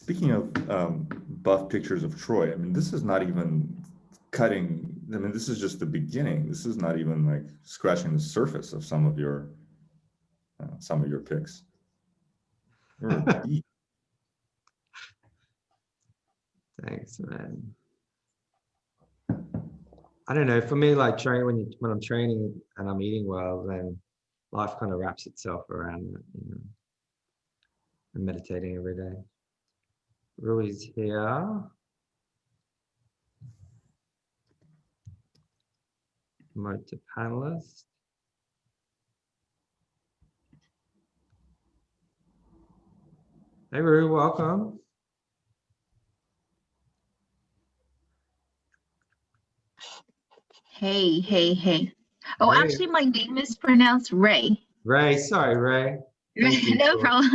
Speaking of buff pictures of Troy, I mean, this is not even cutting. I mean, this is just the beginning. This is not even like scratching the surface of some of your picks. Thanks, man. I don't know. For me, like when I'm training and I'm eating well, then life kind of wraps itself around that, you know. I'm meditating every day. Rui's here. Promote to panelist. Hey, Rui, welcome. Hey, hey, hey. Oh, Hey. actually, my name is pronounced Ray. Ray, sorry, Ray. No problem.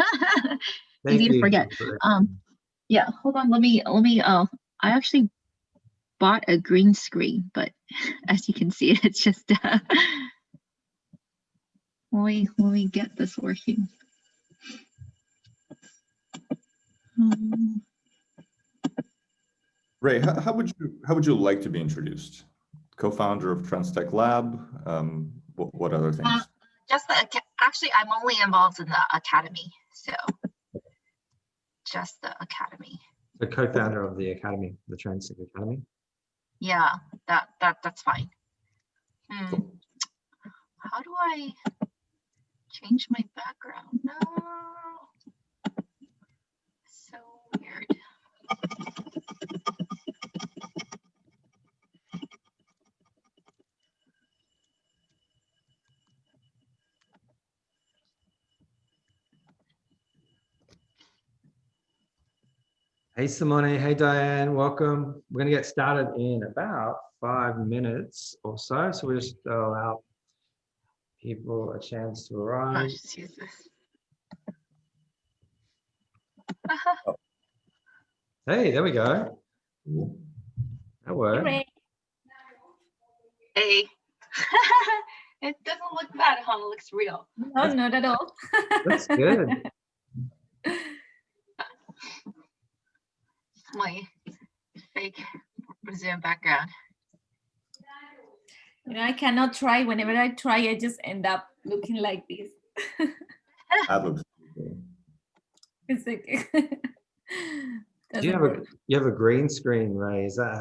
Easy to forget. Yeah, hold on. Let me. I actually bought a green screen, but as you can see, it's just. Let me get this working. Ray, how would you like to be introduced? Co-founder of TransTech Lab. What other things? Actually, I'm only involved in the academy, so just the academy. The co-founder of the academy, the TransTech Academy. Yeah, that's fine. How do I change my background? No, so weird. Hey, Simone. Hey, Diane. Welcome. We're going to get started in about 5 minutes or so. So we'll just allow people a chance to arrive. I'll just use this. Hey, there we go. That worked. Hey. It doesn't look bad, huh? It looks real. No, not at all. That's good. My fake Brazilian background. You know, I cannot try. Whenever I try, I just end up looking like this. That looks cool. It's okay. You have a green screen, Ray. Is that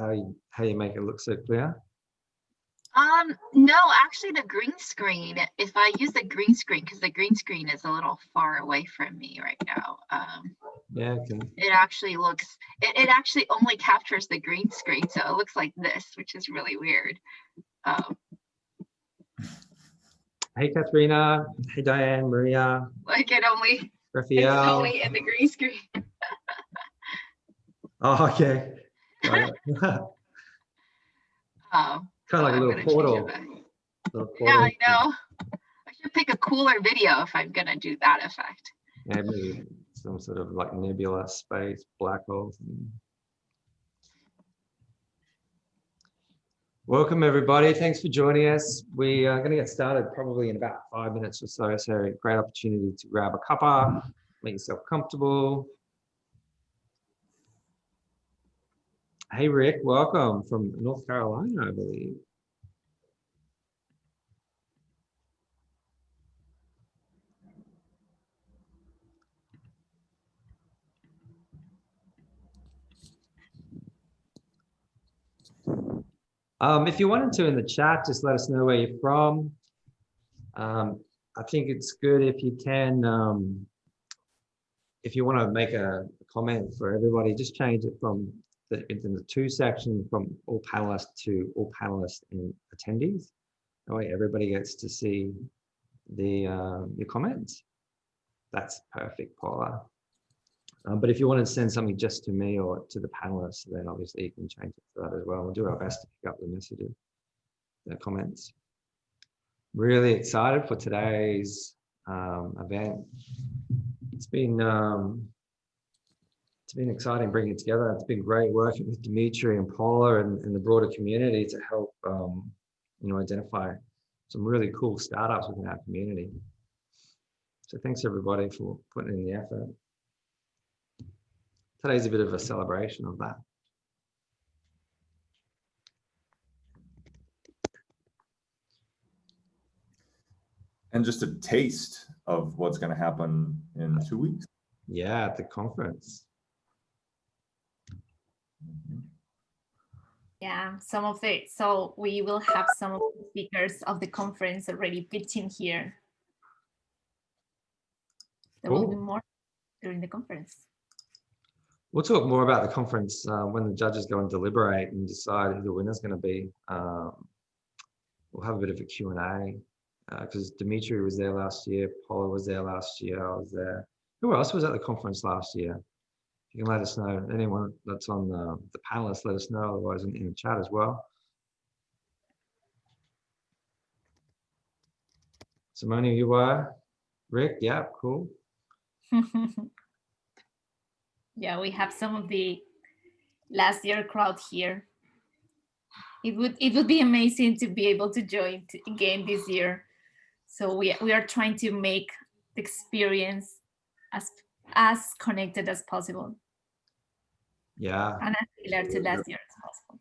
how you make it look so clear? No, actually the green screen, if I use the green screen, because the green screen is a little far away from me right now. Yeah, okay. It actually looks, it actually only captures the green screen, so it looks like this, which is really weird. Hey, Katharina. Hey, Diane, Maria. Like it only, Raphael. it's only in the green screen. Oh, okay. Got it. Kind of like a little portal. Yeah, I know. I should pick a cooler video if I'm gonna do that effect. Maybe some sort of like nebula space, black holes. Welcome everybody. Thanks for joining us. We are going to get started probably in about 5 minutes or so. So great opportunity to grab a cuppa, make yourself comfortable. Hey Rick, welcome from North Carolina, I believe. If you wanted to in the chat, just let us know where you're from. I think it's good if you can, if you want to make a comment for everybody, just change it from in the to section from all panelists to all panelists and attendees. That way everybody gets to see your comments. That's perfect, Paula. But if you want to send something just to me or to the panelists, then obviously you can change it to that as well. We'll do our best to pick up the messages, the comments. Really excited for today's event. It's been exciting bringing it together. It's been great working with Dimitri and Paula and the broader community to help identify some really cool startups within our community. So thanks everybody for putting in the effort. today's a bit of a celebration of that. And just a taste of what's going to happen in 2 weeks. Yeah, at the conference. Yeah, so we will have some of the speakers of the conference already pitching here. There will be more during the conference. We'll talk more about the conference when the judges go and deliberate and decide who the winner's going to be. We'll have a bit of a Q&A because Dimitri was there last year, Paula was there last year, I was there. Who else was at the conference last year? You can let us know. Anyone that's on the panelists, let us know. Otherwise, in the chat as well. Simone, you were? Rick, yeah, cool. Yeah, we have some of the last year crowd here. It would be amazing to be able to join again this year. So we are trying to make the experience as connected as possible. Yeah. And as similar to last year as possible.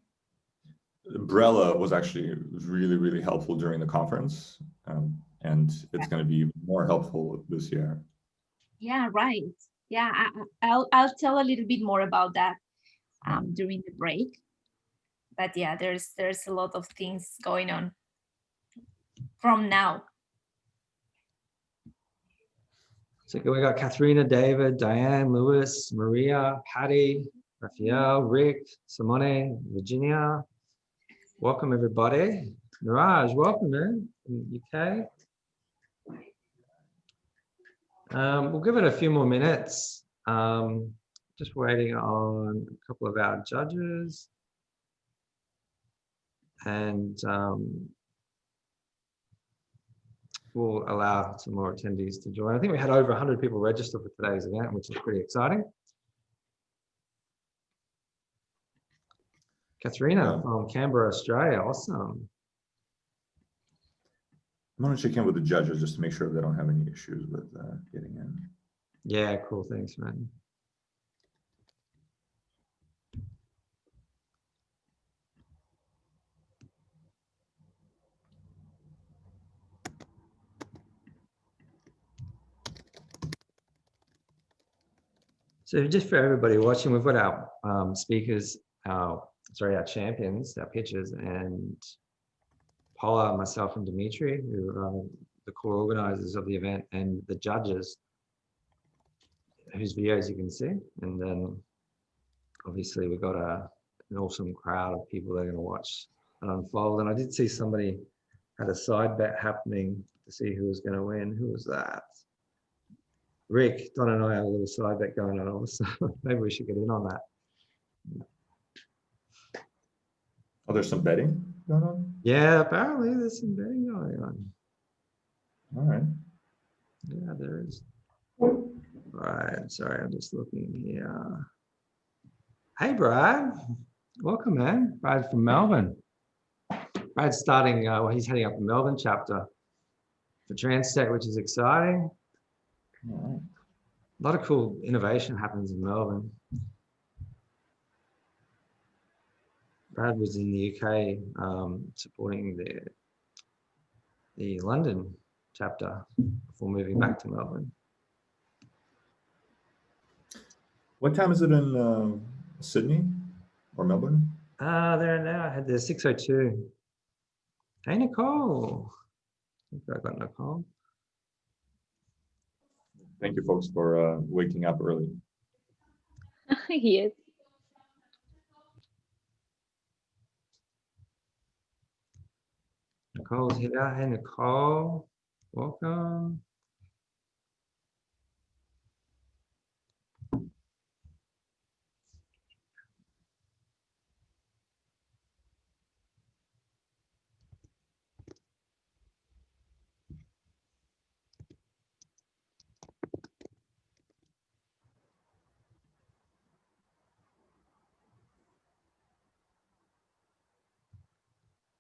Brella was actually really, really helpful during the conference. And it's going to be more helpful this year. Yeah, right. Yeah, I'll tell a little bit more about that during the break. But yeah, there's a lot of things going on from now. So we got Katharina, David, Diane, Lewis, Maria, Patty, Raphael, Rick, Simone, Virginia. Welcome everybody. Niraj, welcome man from the UK. We'll give it a few more minutes. Just waiting on a couple of our judges. And we'll allow some more attendees to join. I think we had over 100 people register for today's event, which is pretty exciting. Katharina from Canberra, Australia, awesome. I'm going to check in with the judges just to make sure they don't have any issues with getting in. Yeah, cool, thanks, man. So just for everybody watching, we've got our speakers, our champions, our pitchers, and Paula, myself, and Dimitri, who are the core organizers of the event, and the judges, whose videos you can see. And then obviously we've got an awesome crowd of people that are going to watch it unfold. And I did see somebody had a side bet happening to see who was going to win. Who was that? Rick, Don and I have a little side bet going on also. Maybe we should get in on that. Oh, there's some betting going on? Yeah, apparently there's some betting going on. All right. Yeah, there is. Right, sorry, I'm just looking here. Hey, Brad. Welcome, man. Brad from Melbourne. Brad's starting, he's heading up the Melbourne chapter for TransTech, which is exciting. All right. A lot of cool innovation happens in Melbourne. Brad was in the UK supporting the London chapter before moving back to Melbourne. What time is it in Sydney or Melbourne? There now. I had the 6:02. Hey, Nicole. I think I got Nicole. Thank you, folks, for waking up early. Yes. Nicole's here. Hey, Nicole. Welcome.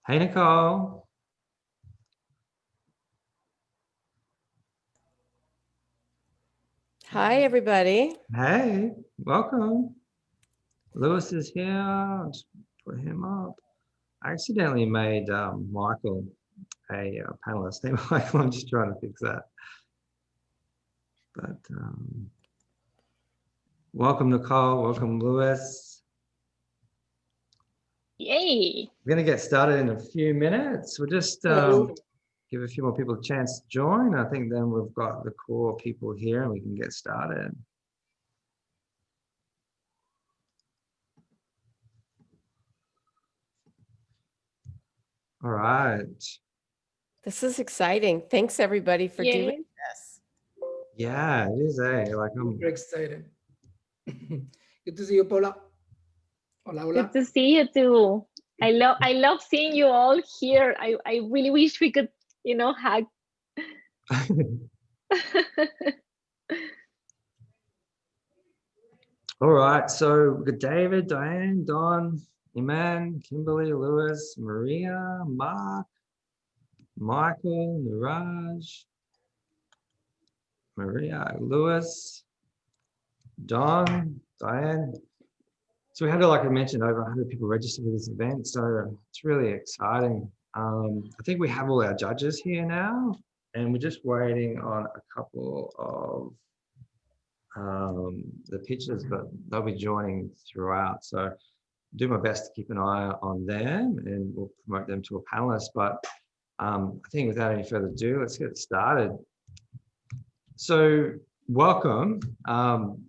Hey, Nicole. Hi, everybody. Hey, welcome. Lewis is here. I'll just put him up. I accidentally made Michael a panelist. Hey, Michael, I'm just trying to fix that. But welcome, Nicole. Welcome, Lewis. Yay. We're going to get started in a few minutes. We'll just give a few more people a chance to join. I think then we've got the core people here and we can get started. All right. This is exciting. Thanks, everybody, for doing this. Yeah, it is. Like I'm Super excited. Good to see you, Paula. Hola, hola. Good to see you too. I love seeing you all here. I really wish we could, hug. All right, so we've got David, Diane, Don, Iman, Kimberly, Lewis, Maria, Mark, Michael, Niraj, Maria, Lewis, Don, Diane. So we had, like I mentioned, over 100 people registered for this event, so it's really exciting. I think we have all our judges here now, and we're just waiting on a couple of the pitches, but they'll be joining throughout. So do my best to keep an eye on them and we'll promote them to a panelist. But I think without any further ado, let's get started. So welcome. I'm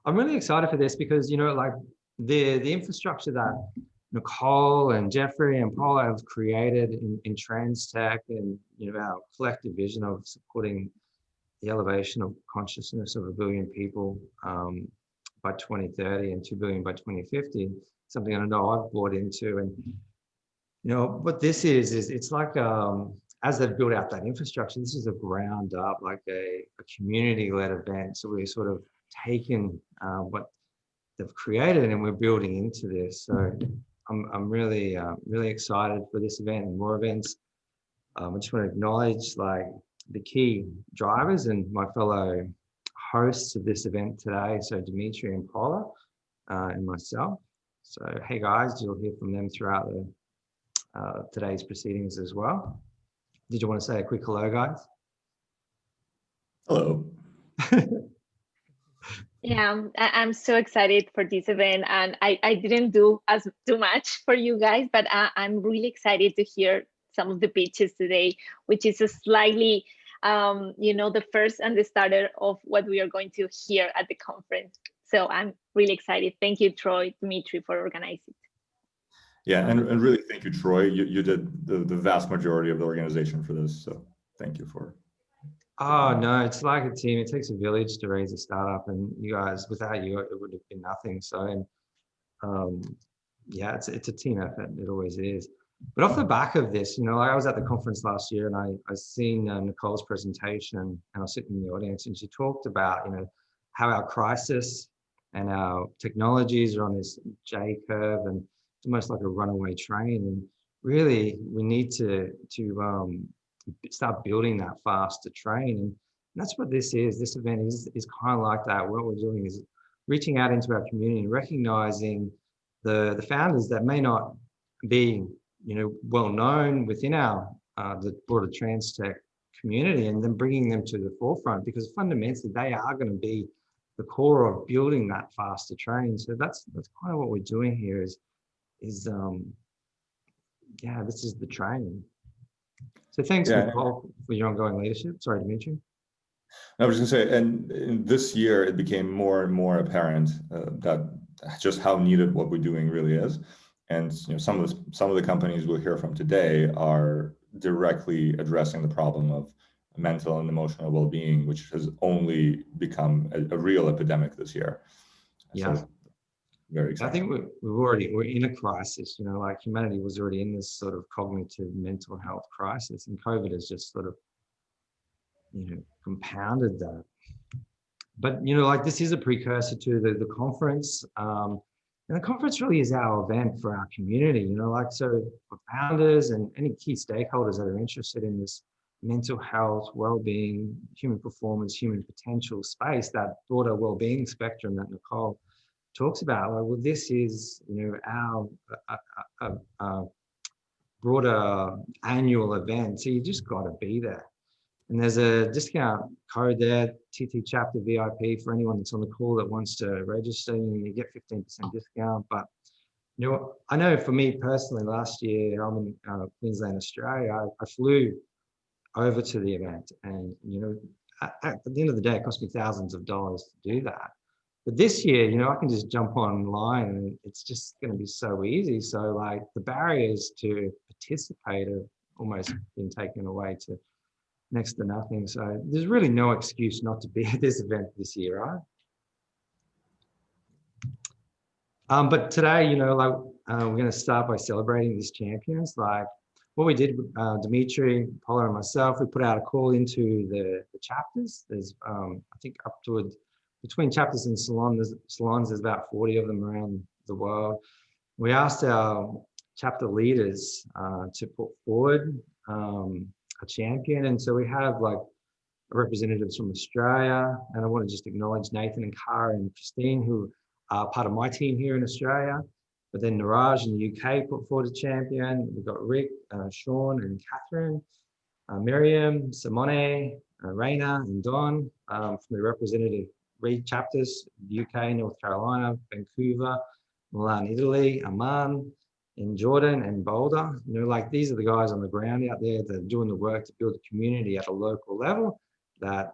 really excited for this because, like the infrastructure that Nicole and Jeffrey and Paula have created in Trans Tech and, our collective vision of supporting the elevation of consciousness of 1 billion people by 2030 and 2 billion by 2050, something I know I've bought into. And, what this is it's like, as they've built out that infrastructure, this is a ground up, like a community-led event. So we're sort of taking what they've created and we're building into this. So I'm really, really excited for this event and more events. I just want to acknowledge the key drivers and my fellow hosts of this event today. So Dimitri and Paula and myself. So, hey guys, you'll hear from them throughout today's proceedings as well. Did you want to say a quick hello, guys? Hello. Yeah, I'm so excited for this event, and I didn't do too much for you guys, but I'm really excited to hear some of the pitches today, which is a slightly, the first and the starter of what we are going to hear at the conference. So I'm really excited. Thank you, Troy, Dimitri, for organizing. Yeah, and really thank you, Troy. You did the vast majority of the organization for this, so thank you for. Oh no, it's like a team. It takes a village to raise a startup, and you guys, without you, it would have been nothing. So, yeah, it's a team effort. It always is. But off the back of this, I was at the conference last year, and I seen Nicole's presentation, and I was sitting in the audience, and she talked about how our crisis and our technologies are on this J curve, and it's almost like a runaway train. And really, we need to start building that faster train, and that's what this is. This event is kind of like that. What we're doing is reaching out into our community and recognizing the founders that may not be well known within our the broader trans tech community, and then bringing them to the forefront, because fundamentally they are going to be the core of building that faster train. So that's kind of what we're doing here is yeah, this is the train. So thanks, Nicole, for your ongoing leadership. Sorry, Dimitri. I was going to say, and in this year, it became more and more apparent that just how needed what we're doing really is. And some of the companies we'll hear from today are directly addressing the problem of mental and emotional well-being, which has only become a real epidemic this year. Yeah. So, very exciting. I think we're in a crisis, like humanity was already in this sort of cognitive mental health crisis, and COVID has just sort of, compounded that. But, this is a precursor to the conference. And the conference really is our event for our community, so for founders and any key stakeholders that are interested in this mental health, well-being, human performance, human potential space, that broader well-being spectrum that Nicole talks about. Like, well, this is, you know, our broader annual event, so you just got to be there. And there's a discount code there, TT Chapter VIP, for anyone that's on the call that wants to register. You get 15% discount. But you know, I know for me personally, last year I'm in Queensland, Australia. I flew over to the event, and you know, at the end of the day, it cost me thousands of dollars to do that. But this year, you know, I can just jump online, and it's just going to be so easy. So like the barriers to participate have almost been taken away to next to nothing. So there's really no excuse not to be at this event this year, right? But today, you know, like we're going to start by celebrating these champions. Like what we did, Dimitri, Paula, and myself, we put out a call into the chapters. There's, I think, up to between chapters and salons, there's about 40 of them around the world. We asked our chapter leaders to put forward a champion, and so we have like representatives from Australia, and I want to just acknowledge Nathan and Cara and Christine, who are part of my team here in Australia. But then Niraj in the UK put forward a champion. We've got Rick, Sean, and Catherine, Miriam, Simone, Raina, and Don from the representative Read chapters, UK, North Carolina, Vancouver, Milan, Italy, Amman, in Jordan, and Boulder. You know, like these are the guys on the ground out there that are doing the work to build a community at a local level that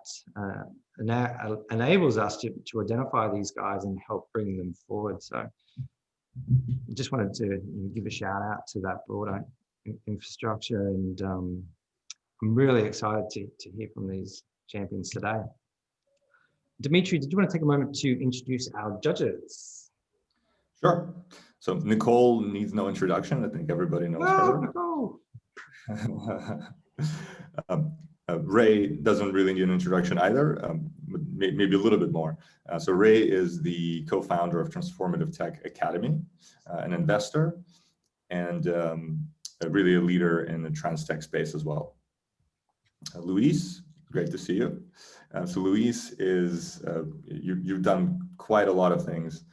enables us to identify these guys and help bring them forward. So just wanted to give a shout out to that broader infrastructure, and I'm really excited to hear from these champions today. Dimitri, did you want to take a moment to introduce our judges? Sure. So Nicole needs no introduction. I think everybody knows her. Nicole. Ray doesn't really need an introduction either, maybe a little bit more. So Ray is the co-founder of Transformative Tech Academy, an investor, and really a leader in the trans tech space as well. Luis, great to see you. So Luis is, you've done quite a lot of things.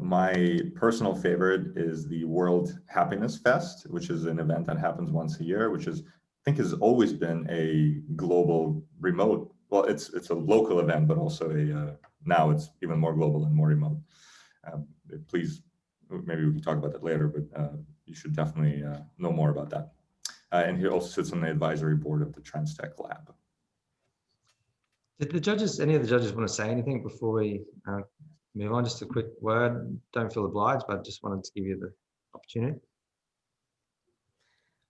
My personal favorite is the World Happiness Fest, which is an event that happens once a year, which is, I think, has always been a global remote. Well, it's a local event, but also now it's even more global and more remote. Please, maybe we can talk about that later, but you should definitely know more about that. And he also sits on the advisory board of the Trans Tech Lab. Did the judges, any of the judges, want to say anything before we move on? Just a quick word. Don't feel obliged, but just wanted to give you the opportunity.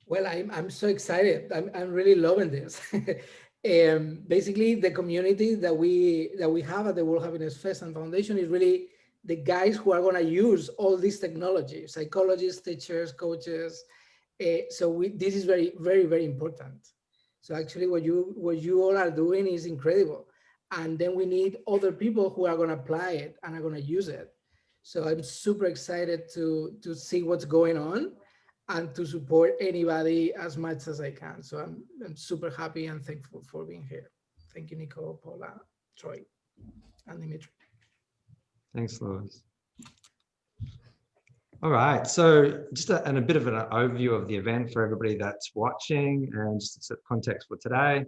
Well, I'm so excited. I'm really loving this. Basically, the community that we have at the World Happiness Fest and Foundation is really the guys who are going to use all this technology: psychologists, teachers, coaches. So this is very, very, very important. So actually, what you all are doing is incredible. And then we need other people who are going to apply it and are going to use it. So I'm super excited to see what's going on and to support anybody as much as I can. So I'm super happy and thankful for being here. Thank you, Nico, Paula, Troy, and Dimitri. Thanks, Louis. All right, so just a bit of an overview of the event for everybody that's watching, and just to set context for today.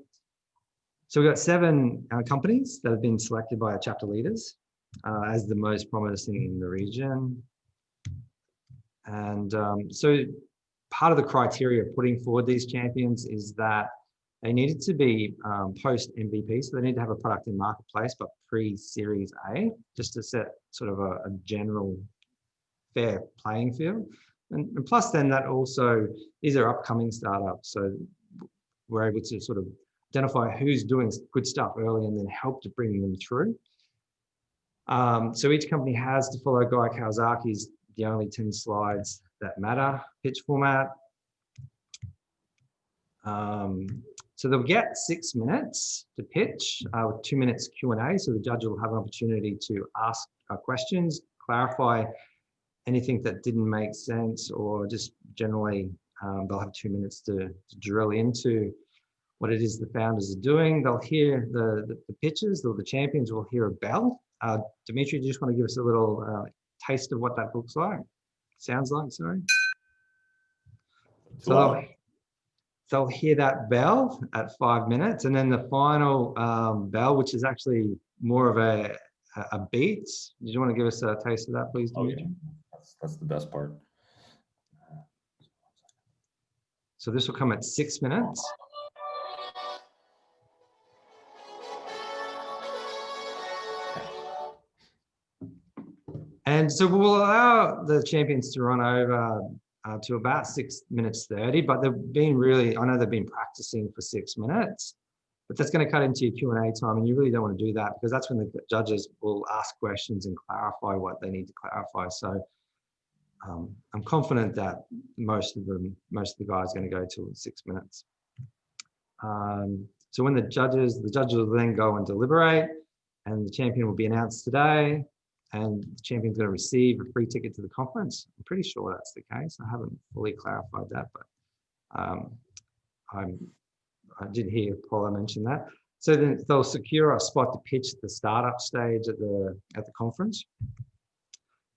So we've got 7 companies that have been selected by our chapter leaders as the most promising in the region. And so part of the criteria of putting forward these champions is that they needed to be post MVP, so they need to have a product in marketplace, but pre-Series A, just to set sort of a general fair playing field. And plus then that also, these are upcoming startups, so we're able to sort of identify who's doing good stuff early and then help to bring them through. So each company has to follow Guy Kawasaki's the only 10 slides that matter pitch format. So they'll get 6 minutes to pitch with 2 minutes Q&A. So the judge will have an opportunity to ask questions, clarify anything that didn't make sense, or just generally they'll have 2 minutes to drill into what it is the founders are doing. They'll hear the pitches, or the champions will hear a bell. Dimitri, do you just want to give us a little taste of what that looks like? Sounds like, sorry. So they'll hear that bell at 5 minutes, and then the final bell, which is actually more of a beat. Did you want to give us a taste of that, please, Dimitri? Yeah. That's the best part. So this will come at 6 minutes. And so we'll allow the champions to run over to about 6 minutes 30, but they've been really, I know they've been practicing for 6 minutes, but that's going to cut into your Q&A time, and you really don't want to do that, because that's when the judges will ask questions and clarify what they need to clarify. So I'm confident that most of the guys are going to go till 6 minutes. So when the judges will then go and deliberate, and the champion will be announced today, and the champion's going to receive a free ticket to the conference. I'm pretty sure that's the case. I haven't fully clarified that, but I did hear Paula mention that. So then they'll secure a spot to pitch at the startup stage at the conference.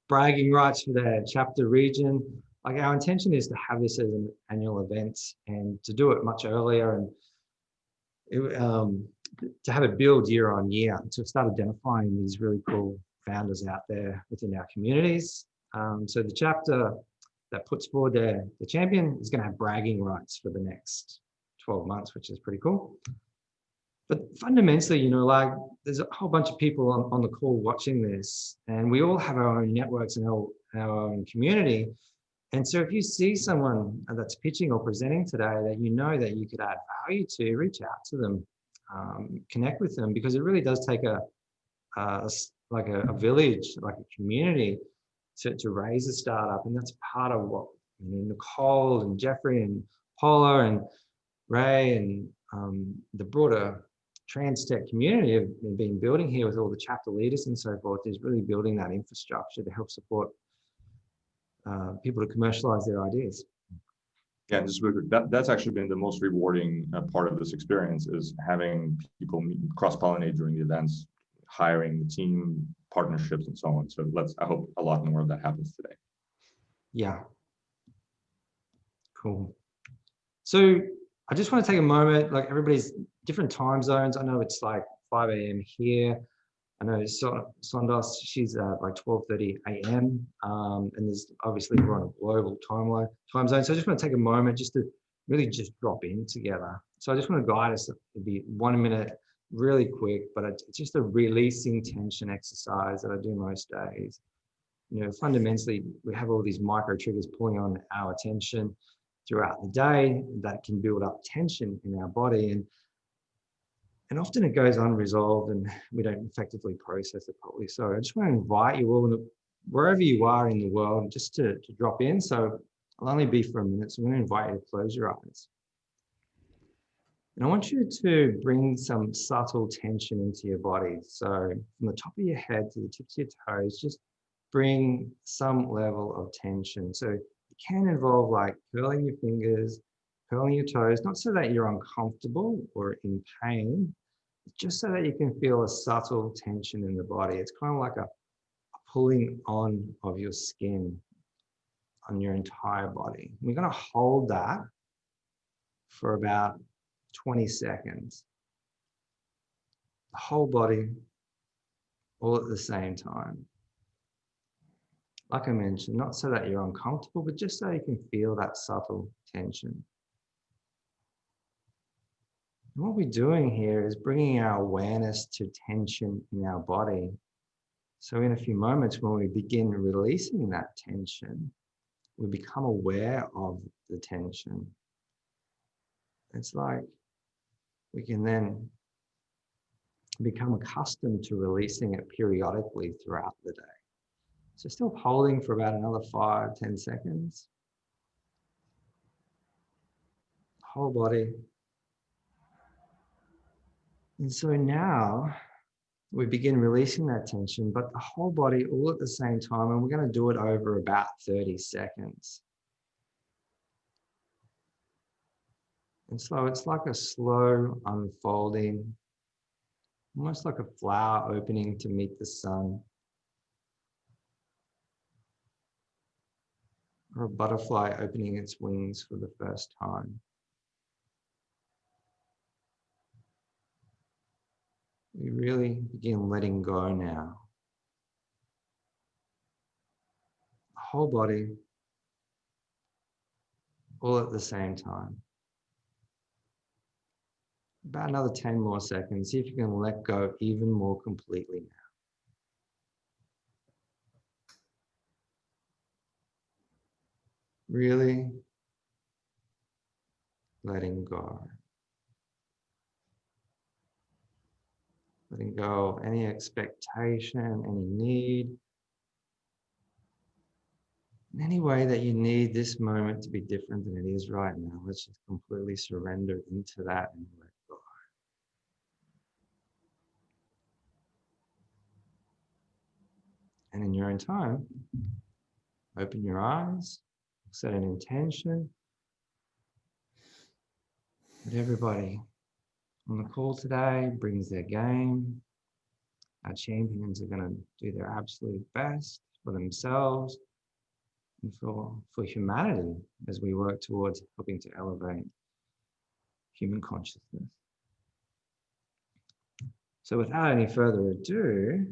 Bragging rights for their chapter region. Like, our intention is to have this as an annual event, and to do it much earlier, and to have it build year on year, to start identifying these really cool founders out there within our communities. So the chapter that puts forward the champion is going to have bragging rights for the next 12 months, which is pretty cool. But fundamentally, you know, like, there's a whole bunch of people on the call watching this, and we all have our own networks and our own community. And so if you see someone that's pitching or presenting today that you know that you could add value to, reach out to them, connect with them, because it really does take a village, like a community, to raise a startup. And that's part of what, you know, Nicole and Jeffrey and Paula and Ray and the broader trans-tech community have been building here with all the chapter leaders and so forth, is really building that infrastructure to help support people to commercialize their ideas. Yeah, just really quick, that's actually been the most rewarding part of this experience, is having people cross-pollinate during the events, hiring the team, partnerships, and so on. So I hope a lot more of that happens today. Yeah. Cool. So I just want to take a moment, like, everybody's different time zones. I know it's like 5 a.m. here. I know Sondos, she's like 12:30 a.m. And there's obviously, we're on a global time zone. So I just want to take a moment just to really just drop in together. So I just want to guide us. It'll be 1 minute, really quick, but it's just a releasing tension exercise that I do most days. You know, fundamentally, we have all these micro triggers pulling on our attention throughout the day that can build up tension in our body. And often it goes unresolved, and we don't effectively process it properly. So I just want to invite you all, wherever you are in the world, just to drop in. So I'll only be for a minute. So I'm going to invite you to close your eyes. And I want you to bring some subtle tension into your body. So from the top of your head to the tips of your toes, just bring some level of tension. So it can involve like curling your fingers, curling your toes, not so that you're uncomfortable or in pain, just so that you can feel a subtle tension in the body. It's kind of like a pulling on of your skin on your entire body. We're going to hold that for about 20 seconds. The whole body, all at the same time. Like I mentioned, not so that you're uncomfortable, but just so you can feel that subtle tension. And what we're doing here is bringing our awareness to tension in our body. So in a few moments, when we begin releasing that tension, we become aware of the tension. It's like we can then become accustomed to releasing it periodically throughout the day. So still holding for about another 5-10 seconds. Whole body. And so now we begin releasing that tension, but the whole body all at the same time, and we're going to do it over about 30 seconds. And so it's like a slow unfolding, almost like a flower opening to meet the sun, or a butterfly opening its wings for the first time. We really begin letting go now. The whole body, all at the same time. About another 10 more seconds. See if you can let go even more completely now. Really letting go. Letting go of any expectation, any need, in any way that you need this moment to be different than it is right now. Let's just completely surrender into that and let go. And in your own time, open your eyes, set an intention. That everybody on the call today brings their game. Our champions are going to do their absolute best for themselves and for humanity as we work towards helping to elevate human consciousness. So without any further ado,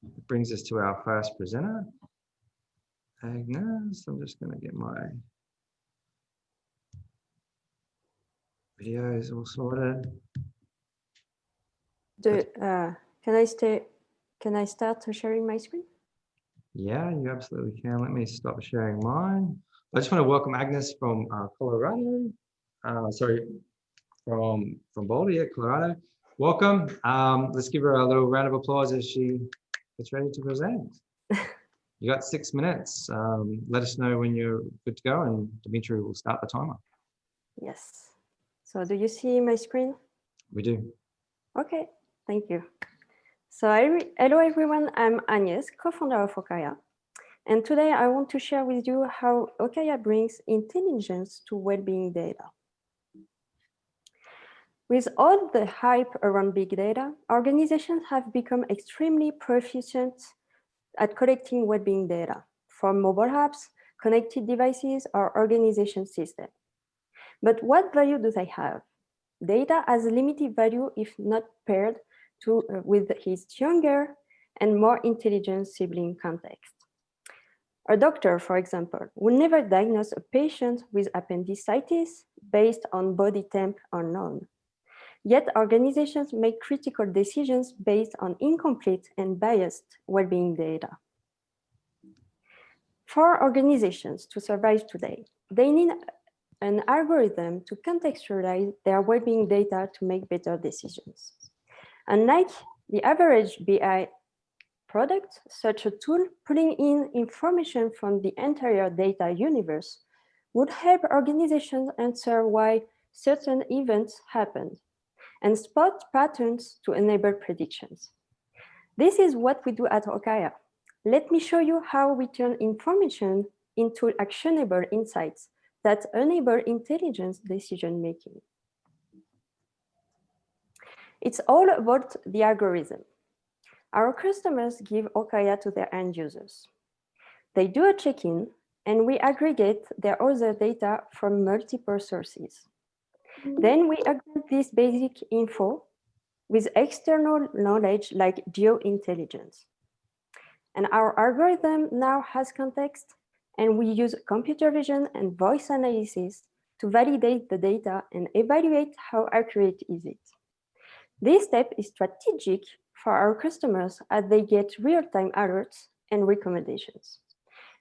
it brings us to our first presenter, Agnes. I'm just going to get my videos all sorted. Can I start sharing my screen? Yeah, you absolutely can. Let me stop sharing mine. I just want to welcome Agnes from Colorado. From Boulder, Colorado. Welcome. Let's give her a little round of applause as she gets ready to present. You got 6 minutes. Let us know when you're good to go, and Dimitri will start the timer. Yes. So do you see my screen? We do. Okay, thank you. So hello everyone, I'm Agnes, co-founder of Okaya. And today I want to share with you how Okaya brings intelligence to well-being data. With all the hype around big data, organizations have become extremely proficient at collecting well-being data from mobile apps, connected devices, or organization systems. But what value do they have? Data has limited value if not paired with his younger and more intelligent sibling context. A doctor, for example, will never diagnose a patient with appendicitis based on body temp alone. Yet organizations make critical decisions based on incomplete and biased well-being data. For organizations to survive today, they need an algorithm to contextualize their well-being data to make better decisions. Unlike the average BI product, such a tool pulling in information from the entire data universe would help organizations answer why certain events happened and spot patterns to enable predictions. This is what we do at Okaya. Let me show you how we turn information into actionable insights that enable intelligent decision-making. It's all about the algorithm. Our customers give Okaya to their end users. They do a check-in, and we aggregate their other data from multiple sources. Then we aggregate this basic info with external knowledge like geointelligence. And our algorithm now has context, and we use computer vision and voice analysis to validate the data and evaluate how accurate is it. This step is strategic for our customers as they get real-time alerts and recommendations.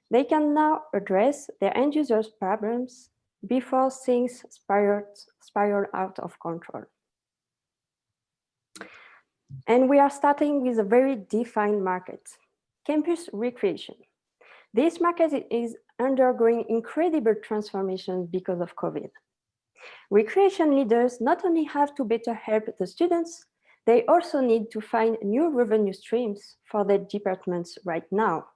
They can now address their end users' problems before things spiral out of control. And we are starting with a very defined market, campus recreation. This market is undergoing incredible transformations because of COVID. Recreation leaders not only have to better help the students, they also need to find new revenue streams for their departments right now.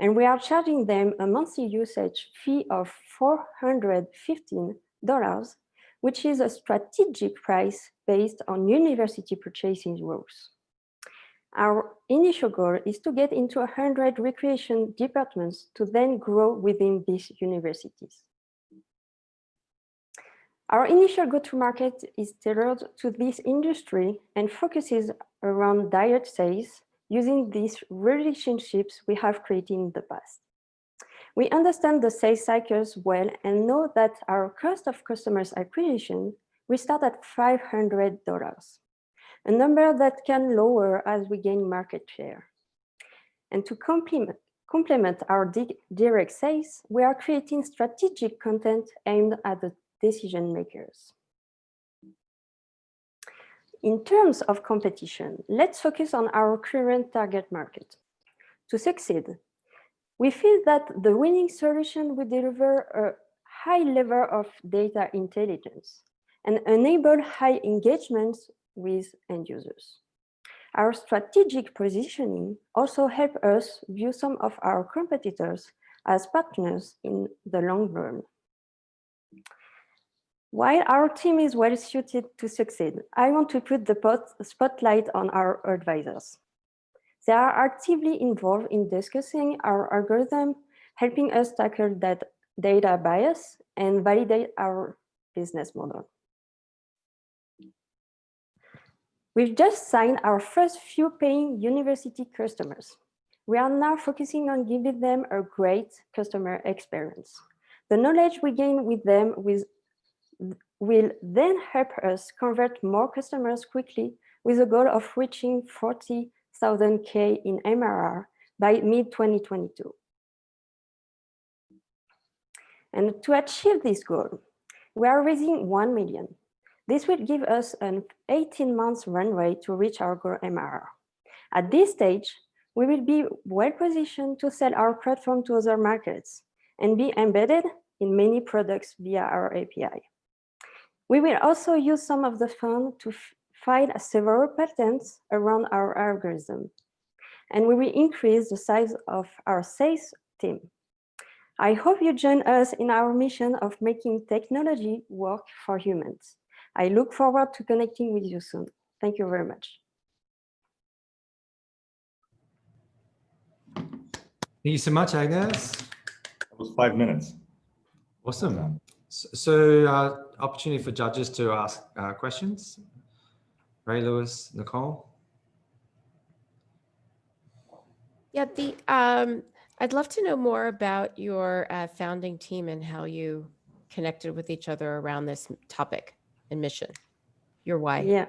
And we are charging them a monthly usage fee of $415 which is a strategic price based on university purchasing rules. Our initial goal is to get into 100 recreation departments to then grow within these universities. Our initial go-to-market is tailored to this industry and focuses around direct sales using these relationships we have created in the past. We understand the sales cycles well and know that our cost of customers acquisition will start at $500, a number that can lower as we gain market share. And to complement our direct sales, we are creating strategic content aimed at the decision makers. In terms of competition, let's focus on our current target market. To succeed, we feel that the winning solution will deliver a high level of data intelligence and enable high engagement with end users. Our strategic positioning also helps us view some of our competitors as partners in the long run. While our team is well suited to succeed, I want to put the spotlight on our advisors. They are actively involved in discussing our algorithm, helping us tackle that data bias and validate our business model. We've just signed our first few paying university customers. We are now focusing on giving them a great customer experience. The knowledge we gain with them will then help us convert more customers quickly with a goal of reaching 40,000 in MRR by mid-2022. And to achieve this goal, we are raising 1 million. This will give us an 18-month runway to reach our goal MRR. At this stage, we will be well positioned to sell our platform to other markets and be embedded in many products via our API. We will also use some of the fund to file several patents around our algorithm, and we will increase the size of our sales team. I hope you join us in our mission of making technology work for humans. I look forward to connecting with you soon. Thank you very much. Thank you so much, Agnes. That was 5 minutes. Awesome. So opportunity for judges to ask questions. Ray, Lewis, Nicole. Yeah, I'd love to know more about your founding team and how you connected with each other around this topic and mission. Your why. Yeah,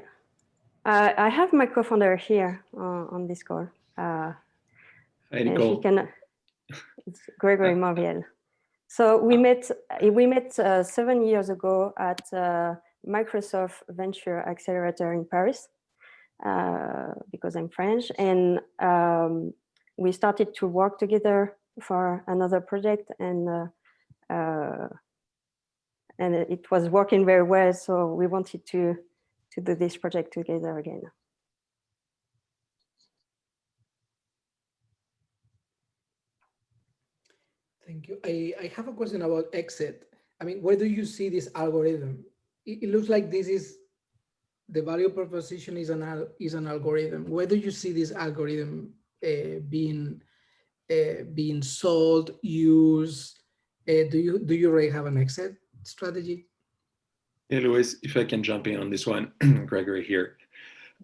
I have my co-founder here on this call. Hi, Nicole. It's Gregory Marviel. So we met 7 years ago at Microsoft Venture Accelerator in Paris, because I'm French, and we started to work together for another project, and it was working very well. So we wanted to do this project together again. Thank you. I have a question about exit. I mean, where do you see this algorithm? It looks like this is the value proposition is an algorithm. Where do you see this algorithm being sold, used? Do you already have an exit strategy? Hey, Luis, if I can jump in on this one, Gregory here.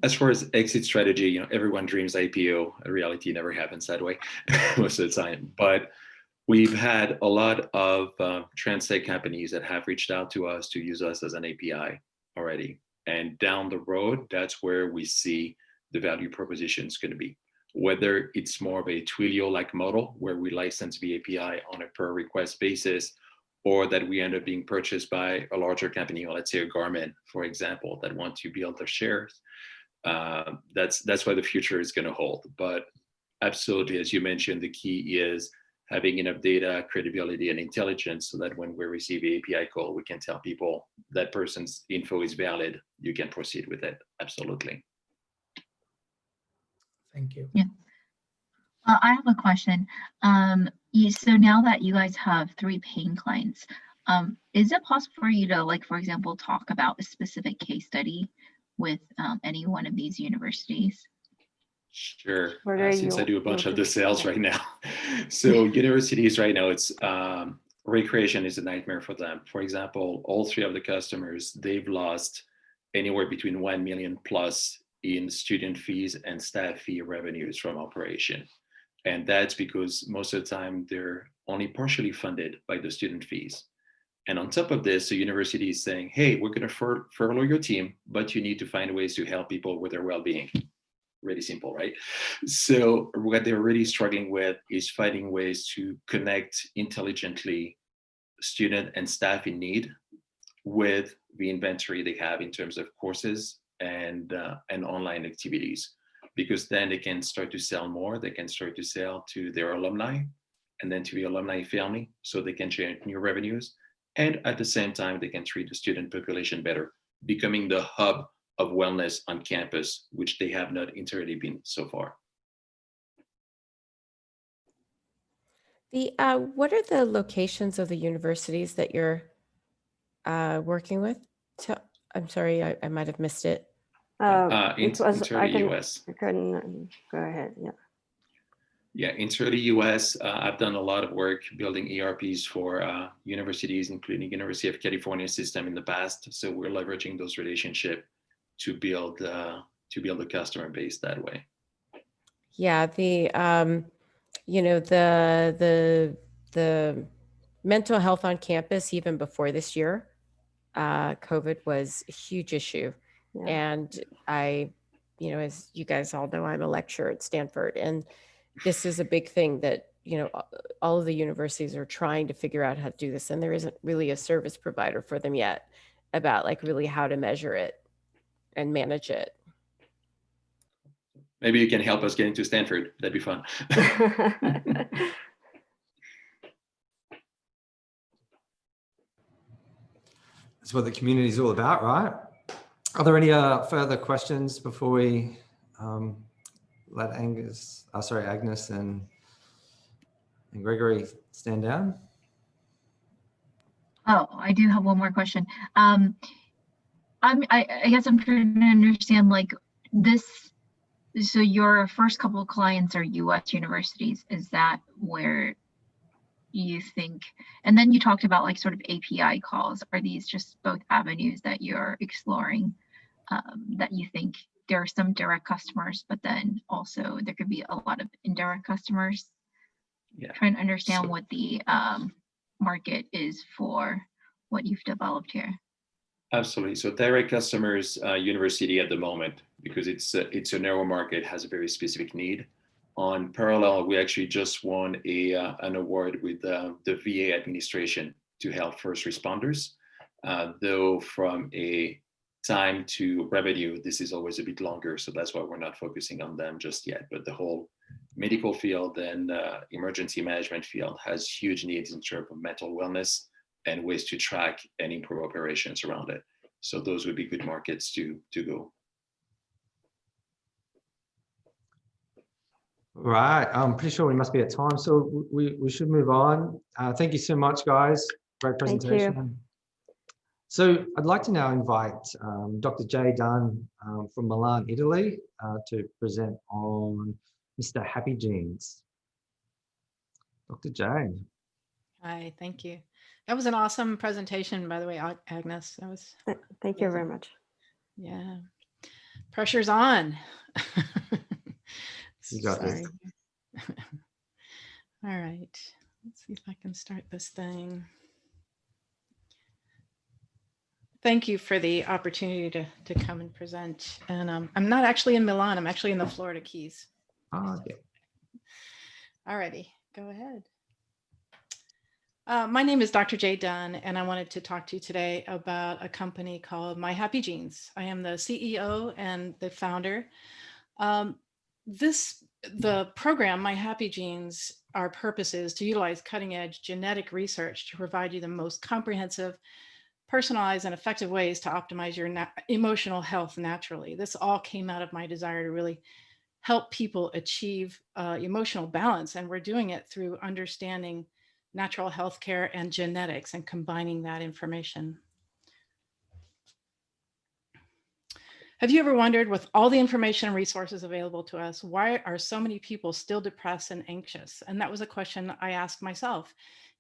As far as exit strategy, everyone dreams IPO. Reality never happens that way most of the time. But we've had a lot of transtech companies that have reached out to us to use us as an API already. And down the road, that's where we see the value proposition is going to be. Whether it's more of a Twilio-like model where we license the API on a per request basis, or that we end up being purchased by a larger company, or let's say a Garmin, for example, that want to build their shares. That's why the future is going to hold. But absolutely, as you mentioned, the key is having enough data, credibility, and intelligence so that when we receive an API call, we can tell people that person's info is valid. You can proceed with it. Absolutely. Thank you. Yeah. I have a question. So now that you guys have 3 paying clients, Is it possible for you to, like, for example, talk about a specific case study with any one of these universities? Sure. Where Since I do a bunch of the sales okay. right now. So universities right now, it's recreation is a nightmare for them. For example, all three of the customers, they've lost anywhere between 1 million plus in student fees and staff fee revenues from operation. And that's because most of the time they're only partially funded by the student fees. And on top of this, the university is saying, hey, we're going to furlough your team, but you need to find ways to help people with their well-being. Really simple, right? So what they're really struggling with is finding ways to connect intelligently student and staff in need with the inventory they have in terms of courses and online activities, because then they can start to sell more. They can start to sell to their alumni and then to the alumni family, so they can generate new revenues. And at the same time, they can treat the student population better, becoming the hub of wellness on campus, which they have not entirely been so far. The what are the locations of the universities that you're working with? I'm sorry, I might have missed it. It was, into the US. I can go ahead, yeah. Yeah, into the US, I've done a lot of work building ERPs for universities, including University of California system in the past. So we're leveraging those relationships to build a customer base that way. Yeah, you know, the mental health on campus, even before this year, COVID was a huge issue. Yeah. And you know, as you guys all know, I'm a lecturer at Stanford, and this is a big thing that, you know, all of the universities are trying to figure out how to do this. And there isn't really a service provider for them yet about like really how to measure it and manage it. Maybe you can help us get into Stanford. That'd be fun. That's what the community is all about, right? Are there any further questions before we let Agnes and Gregory stand down? Oh, I do have one more question. I guess I'm trying to understand, like, this. So your first couple of clients are U.S. universities. Is that where you think? And then you talked about like sort of API calls. Are these just both avenues that you're exploring? That you think there are some direct customers, but then also there could be a lot of indirect customers? Yeah. Trying to understand what the market is for what you've developed here. Absolutely. So direct customers, university at the moment, because it's a narrow market, has a very specific need. On parallel, we actually just won an award with the VA administration to help first responders. Though from a time to revenue, this is always a bit longer. So that's why we're not focusing on them just yet. But the whole medical field and emergency management field has huge needs in terms of mental wellness and ways to track and improve operations around it. So those would be good markets to go. Right, I'm pretty sure we must be at time, so we should move on. Thank you so much, guys. Great presentation. Thank you. So I'd like to now invite Dr. Jay Dunn from Milan, Italy, to present on Mr. Happy Genes. Dr. Jay. Hi, thank you. That was an awesome presentation, by the way, Agnes. That was. Thank you very much. Yeah, pressure's on. You got Sorry. this. All right, let's see if I can start this thing. Thank you for the opportunity to come and present. And I'm not actually in Milan, I'm actually in the Florida Keys. Oh, okay. All righty, go ahead. My name is Dr. Jay Dunn, and I wanted to talk to you today about a company called My Happy Genes. I am the CEO and the founder. The program, My Happy Genes, our purpose is to utilize cutting-edge genetic research to provide you the most comprehensive, personalized, and effective ways to optimize your emotional health naturally. This all came out of my desire to really help people achieve emotional balance, and we're doing it through understanding natural healthcare, and genetics, and combining that information. Have you ever wondered, with all the information and resources available to us, why are so many people still depressed and anxious? And that was a question I asked myself.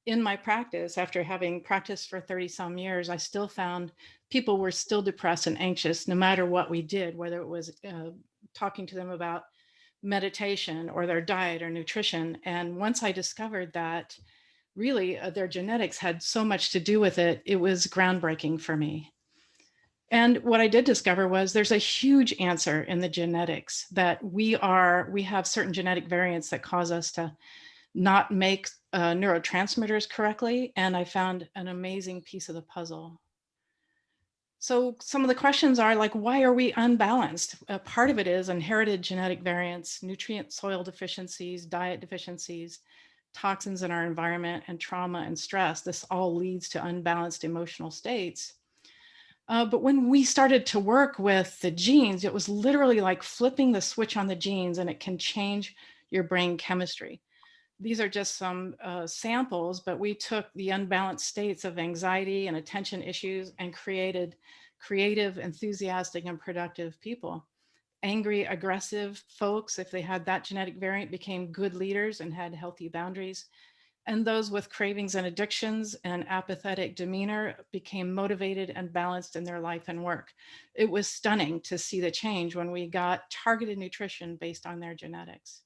In my practice, after having practiced for 30 some years, I still found people were still depressed and anxious no matter what we did, whether it was talking to them about meditation or their diet or nutrition. And once I discovered that really their genetics had so much to do with it, it was groundbreaking for me. And what I did discover was there's a huge answer in the genetics, that we have certain genetic variants that cause us to not make neurotransmitters correctly. And I found an amazing piece of the puzzle. So some of the questions are like, why are we unbalanced? Part of it is inherited genetic variants, nutrient soil deficiencies, diet deficiencies, toxins in our environment, and trauma and stress. This all leads to unbalanced emotional states. But when we started to work with the genes, it was literally like flipping the switch on the genes, and it can change your brain chemistry. These are just some samples, but we took the unbalanced states of anxiety and attention issues and created creative, enthusiastic, and productive people. Angry, aggressive folks, if they had that genetic variant, became good leaders and had healthy boundaries. And those with cravings and addictions and apathetic demeanor became motivated and balanced in their life and work. It was stunning to see the change when we got targeted nutrition based on their genetics.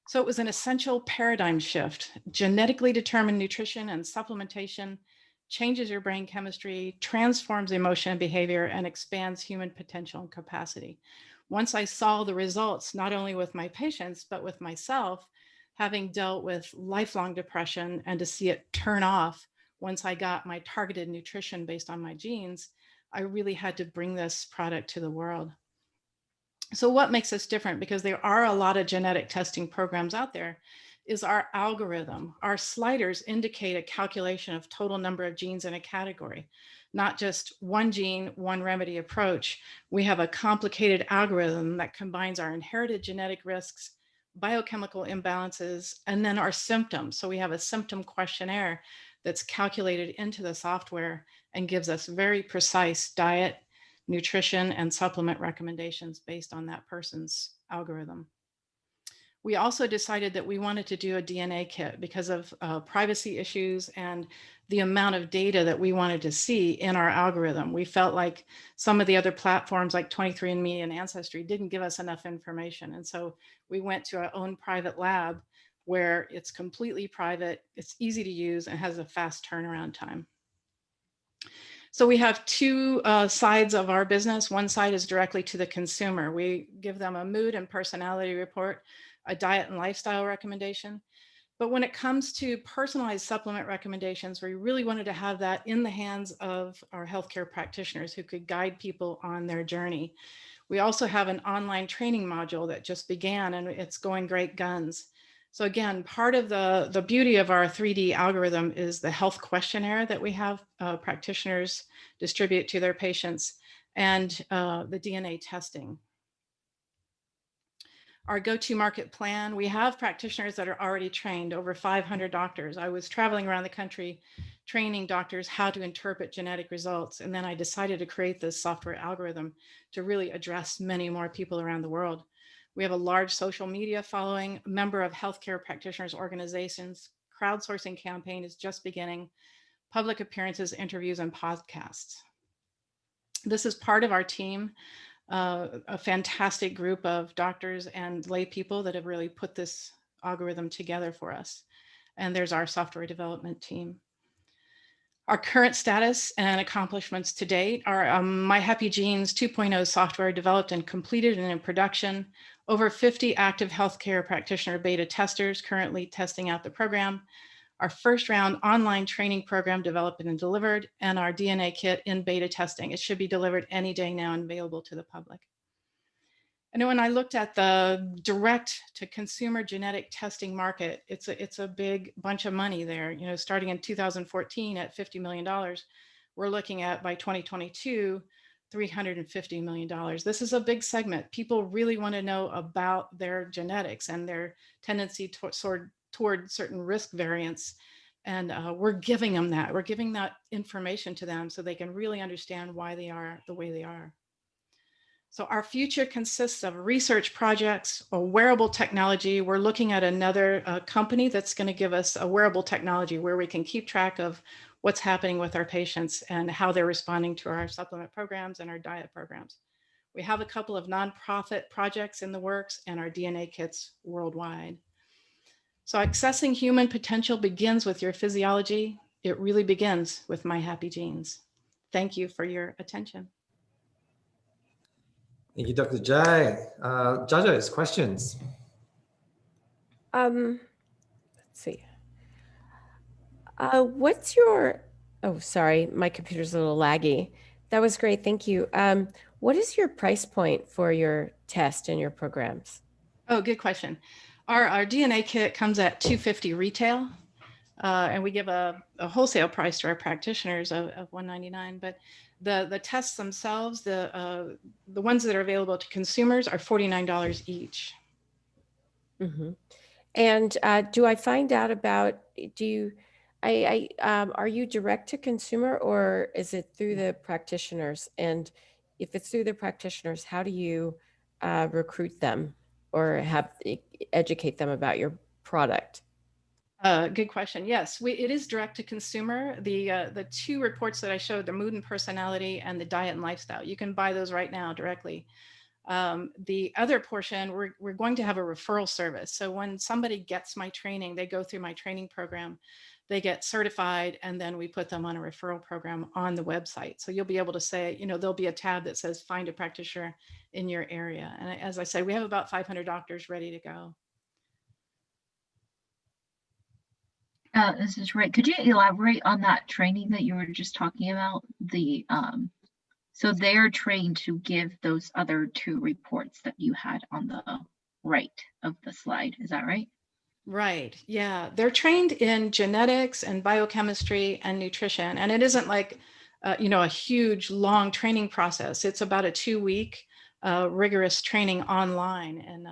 So it was an essential paradigm shift. Genetically determined nutrition and supplementation changes your brain chemistry, transforms emotion and behavior, and expands human potential and capacity. Once I saw the results, not only with my patients, but with myself, having dealt with lifelong depression, and to see it turn off once I got my targeted nutrition based on my genes, I really had to bring this product to the world. So what makes us different, because there are a lot of genetic testing programs out there, is our algorithm. Our sliders indicate a calculation of total number of genes in a category, not just one gene, one remedy approach. We have a complicated algorithm that combines our inherited genetic risks, biochemical imbalances, and then our symptoms. So we have a symptom questionnaire that's calculated into the software and gives us very precise diet, nutrition, and supplement recommendations based on that person's algorithm. We also decided that we wanted to do a DNA kit because of privacy issues and the amount of data that we wanted to see in our algorithm. We felt like some of the other platforms like 23andMe and Ancestry didn't give us enough information. And so we went to our own private lab where it's completely private, it's easy to use, and has a fast turnaround time. So we have two sides of our business. One side is directly to the consumer. We give them a mood and personality report, a diet and lifestyle recommendation. But when it comes to personalized supplement recommendations, we really wanted to have that in the hands of our healthcare practitioners who could guide people on their journey. We also have an online training module that just began, and it's going great guns. So again, part of the beauty of our 3D algorithm is the health questionnaire that we have practitioners distribute to their patients, and the DNA testing. Our go-to-market plan, we have practitioners that are already trained, over 500 doctors. I was traveling around the country training doctors how to interpret genetic results, and then I decided to create this software algorithm to really address many more people around the world. We have a large social media following, a member of healthcare practitioners organizations. Crowdsourcing campaign is just beginning. Public appearances, interviews, and podcasts. This is part of our team, a fantastic group of doctors and lay people that have really put this algorithm together for us. And there's our software development team. Our current status and accomplishments to date are My Happy Genes 2.0 software developed and completed and in production. Over 50 active healthcare practitioner beta testers currently testing out the program. Our first round online training program developed and delivered, and our DNA kit in beta testing. It should be delivered any day now and available to the public. And when I looked at the direct to consumer genetic testing market, it's a big bunch of money there. You know, starting in 2014 at $50 million, we're looking at by 2022, $350 million. This is a big segment. People really want to know about their genetics and their tendency toward certain risk variants. And we're giving them that. We're giving that information to them so they can really understand why they are the way they are. So our future consists of research projects or wearable technology. We're looking at another company that's going to give us a wearable technology where we can keep track of what's happening with our patients and how they're responding to our supplement programs and our diet programs. We have a couple of nonprofit projects in the works and our DNA kits worldwide. So accessing human potential begins with your physiology. It really begins with My Happy Genes. Thank you for your attention. Thank you, Dr. J. Judges, questions? Let's see. What's your, oh, sorry, my computer's a little laggy. That was great, thank you. What is your price point for your test and your programs? Oh, good question. Our DNA kit comes at $250 retail, and we give a wholesale price to our practitioners of $199. But the tests themselves, the ones that are available to consumers are $49 each. Mm-hmm. And do I find out about, are you direct to consumer or is it through the practitioners? And if it's through the practitioners, how do you recruit them or educate them about your product? Good question. Yes, it is direct to consumer. The two reports that I showed, the mood and personality and the diet and lifestyle, you can buy those right now directly. The other portion, we're going to have a referral service. So when somebody gets my training, they go through my training program, they get certified, and then we put them on a referral program on the website. So you'll be able to say, there'll be a tab that says find a practitioner in your area. And as I said, we have about 500 doctors ready to go. This is right. Could you elaborate on that training that you were just talking about? So they're trained to give those other two reports that you had on the right of the slide. Is that right? Right. Yeah. They're trained in genetics and biochemistry and nutrition. And it isn't like, a huge, long training process. It's about a 2-week rigorous training online. And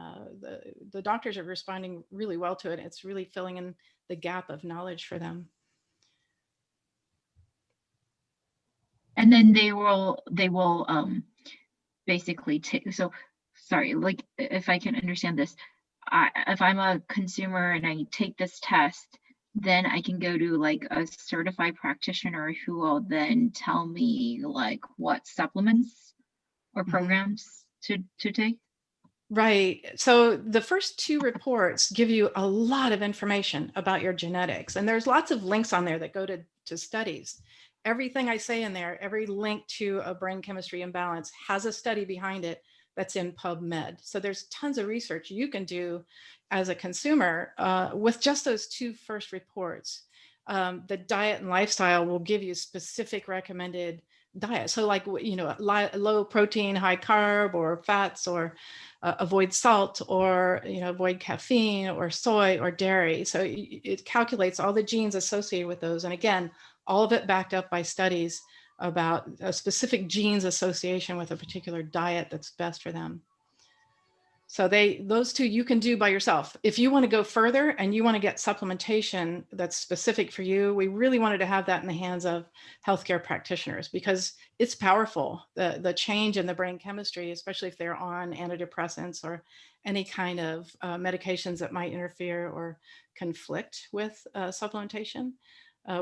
the doctors are responding really well to it. It's really filling in the gap of knowledge for them. And then they will basically take, so sorry, like if I can understand this, if I'm a consumer and I take this test, then I can go to like a certified practitioner who will then tell me like what supplements or programs to take. Right. So the first two reports give you a lot of information about your genetics. And there's lots of links on there that go to studies. Everything I say in there, every link to a brain chemistry imbalance has a study behind it that's in PubMed. So there's tons of research you can do as a consumer with just those two first reports. The diet and lifestyle will give you specific recommended diet. So like, low protein, high carb or fats, or avoid salt, or, avoid caffeine or soy or dairy. So it calculates all the genes associated with those. And again, all of it backed up by studies about a specific genes association with a particular diet that's best for them. So those two you can do by yourself. If you want to go further and you want to get supplementation that's specific for you, we really wanted to have that in the hands of healthcare practitioners because it's powerful. The change in the brain chemistry, especially if they're on antidepressants or any kind of medications that might interfere or conflict with supplementation.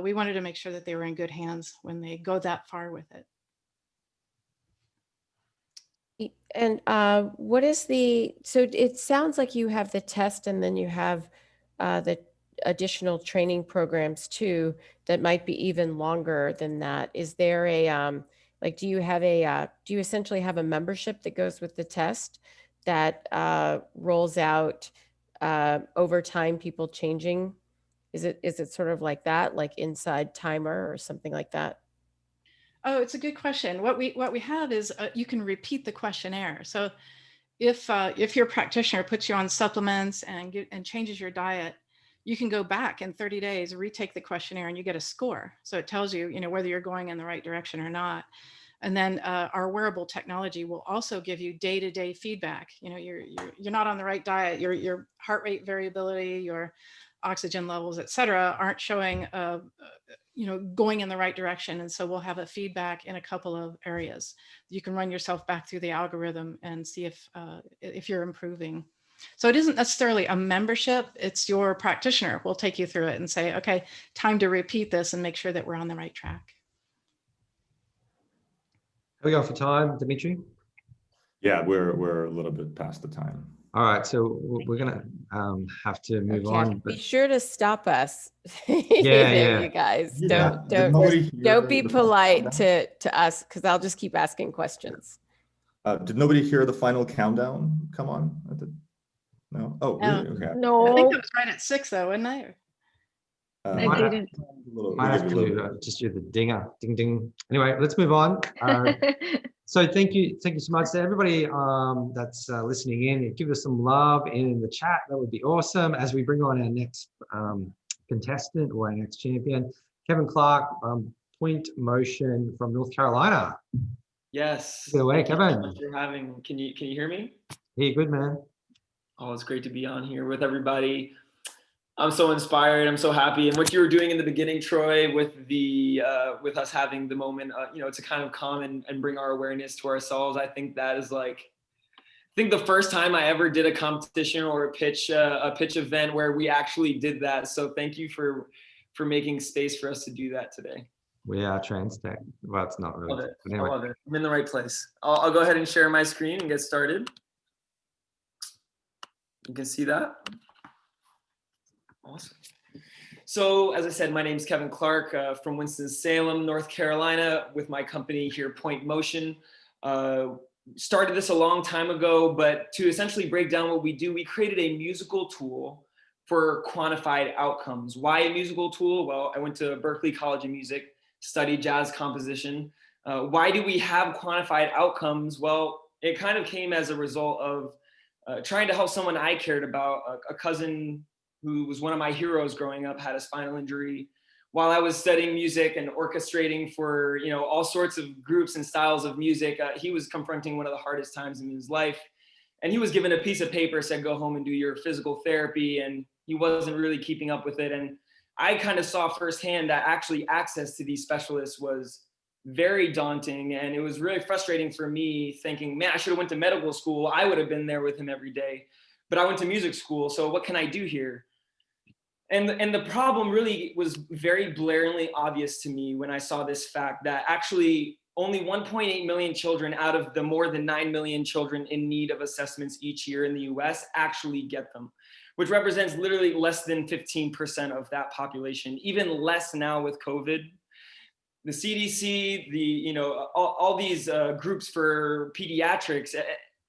We wanted to make sure that they were in good hands when they go that far with it. And so it sounds like you have the test and then you have the additional training programs too, that might be even longer than that. Is there do you essentially have a membership that goes with the test that rolls out over time, people changing? Is it sort of like that, like Inside Timer or something like that? Oh, it's a good question. What we have is you can repeat the questionnaire. So if your practitioner puts you on supplements and changes your diet, you can go back in 30 days, retake the questionnaire, and you get a score. So it tells you, whether you're going in the right direction or not. And then our wearable technology will also give you day-to-day feedback. You're not on the right diet. Your heart rate variability, your oxygen levels, et cetera, aren't showing, going in the right direction. And so we'll have a feedback in a couple of areas. You can run yourself back through the algorithm and see if you're improving. So it isn't necessarily a membership, it's your practitioner will take you through it and say, okay, time to repeat this and make sure that we're on the right track. Are we going for time, Dimitri? Yeah, we're a little bit past the time. All right, so we're gonna have to move on. Be But sure to stop us. Yeah. You guys. Yeah. Did nobody hear Don't be the polite countdown? to us, because I'll just keep asking questions. Did nobody hear the final countdown come on? No? Oh, really? Okay. I think No, it was right at 6 though, wasn't it? I might have- didn't. might have to just do the dinger, ding ding. Anyway, let's move on. So thank you so much to everybody that's listening in. Give us some love in the chat. That would be awesome as we bring on our next contestant or our next champion, Kevin Clark, Point Motion from North Carolina. Yes. Take it away, Thank you so Kevin. much for having. Can you hear me? Hey, good man. Oh, it's great to be on here with everybody. I'm so inspired. I'm so happy. And what you were doing in the beginning, Troy, with the with us having the moment, to kind of come and bring our awareness to ourselves. I think that is I think the first time I ever did a competition or a pitch event where we actually did that. So thank you for making space for us to do that today. We are Trans Tech. Well, it's not really. Love it. But anyway. I love it. I'm in the right place. I'll go ahead and share my screen and get started. You can see that. Awesome. So as I said, my name is Kevin Clark from Winston-Salem, North Carolina, with my company here, Point Motion. Started this a long time ago, but to essentially break down what we do, we created a musical tool for quantified outcomes. Why a musical tool? Well, I went to Berklee College of Music, studied jazz composition. Why do we have quantified outcomes? Well, it kind of came as a result of trying to help someone I cared about. A cousin who was one of my heroes growing up had a spinal injury. While I was studying music and orchestrating for all sorts of groups and styles of music, he was confronting one of the hardest times in his life. And he was given a piece of paper, said, go home and do your physical therapy. And he wasn't really keeping up with it. And I kind of saw firsthand that actually access to these specialists was very daunting. And it was really frustrating for me, thinking, man, I should have went to medical school. I would have been there with him every day. But I went to music school. So what can I do here? And the problem really was very blaringly obvious to me when I saw this fact that actually only 1.8 million children out of the more than 9 million children in need of assessments each year in the US actually get them, which represents literally less than 15% of that population, even less now with COVID. The CDC, all these groups for pediatrics,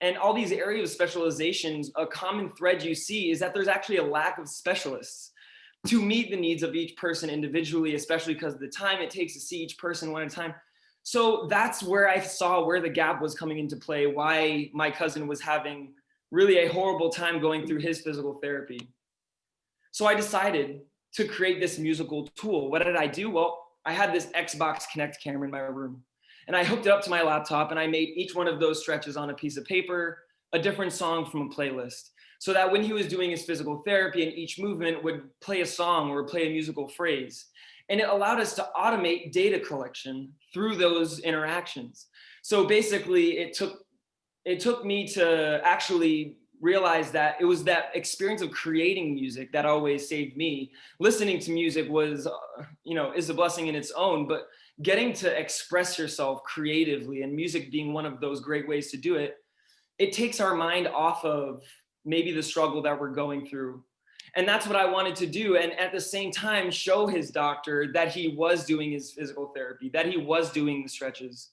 and all these areas of specializations, a common thread you see is that there's actually a lack of specialists to meet the needs of each person individually, especially because of the time it takes to see each person one at a time. So that's where I saw where the gap was coming into play, why my cousin was having really a horrible time going through his physical therapy. So I decided to create this musical tool. What did I do? Well, I had this Xbox Connect camera in my room, and I hooked it up to my laptop, and I made each one of those stretches on a piece of paper, a different song from a playlist, so that when he was doing his physical therapy and each movement would play a song or play a musical phrase. And it allowed us to automate data collection through those interactions. So basically it took me to actually realize that it was that experience of creating music that always saved me. Listening to music was, is a blessing in its own, but getting to express yourself creatively and music being one of those great ways to do it, it takes our mind off of maybe the struggle that we're going through. And that's what I wanted to do. And at the same time, show his doctor that he was doing his physical therapy, that he was doing the stretches.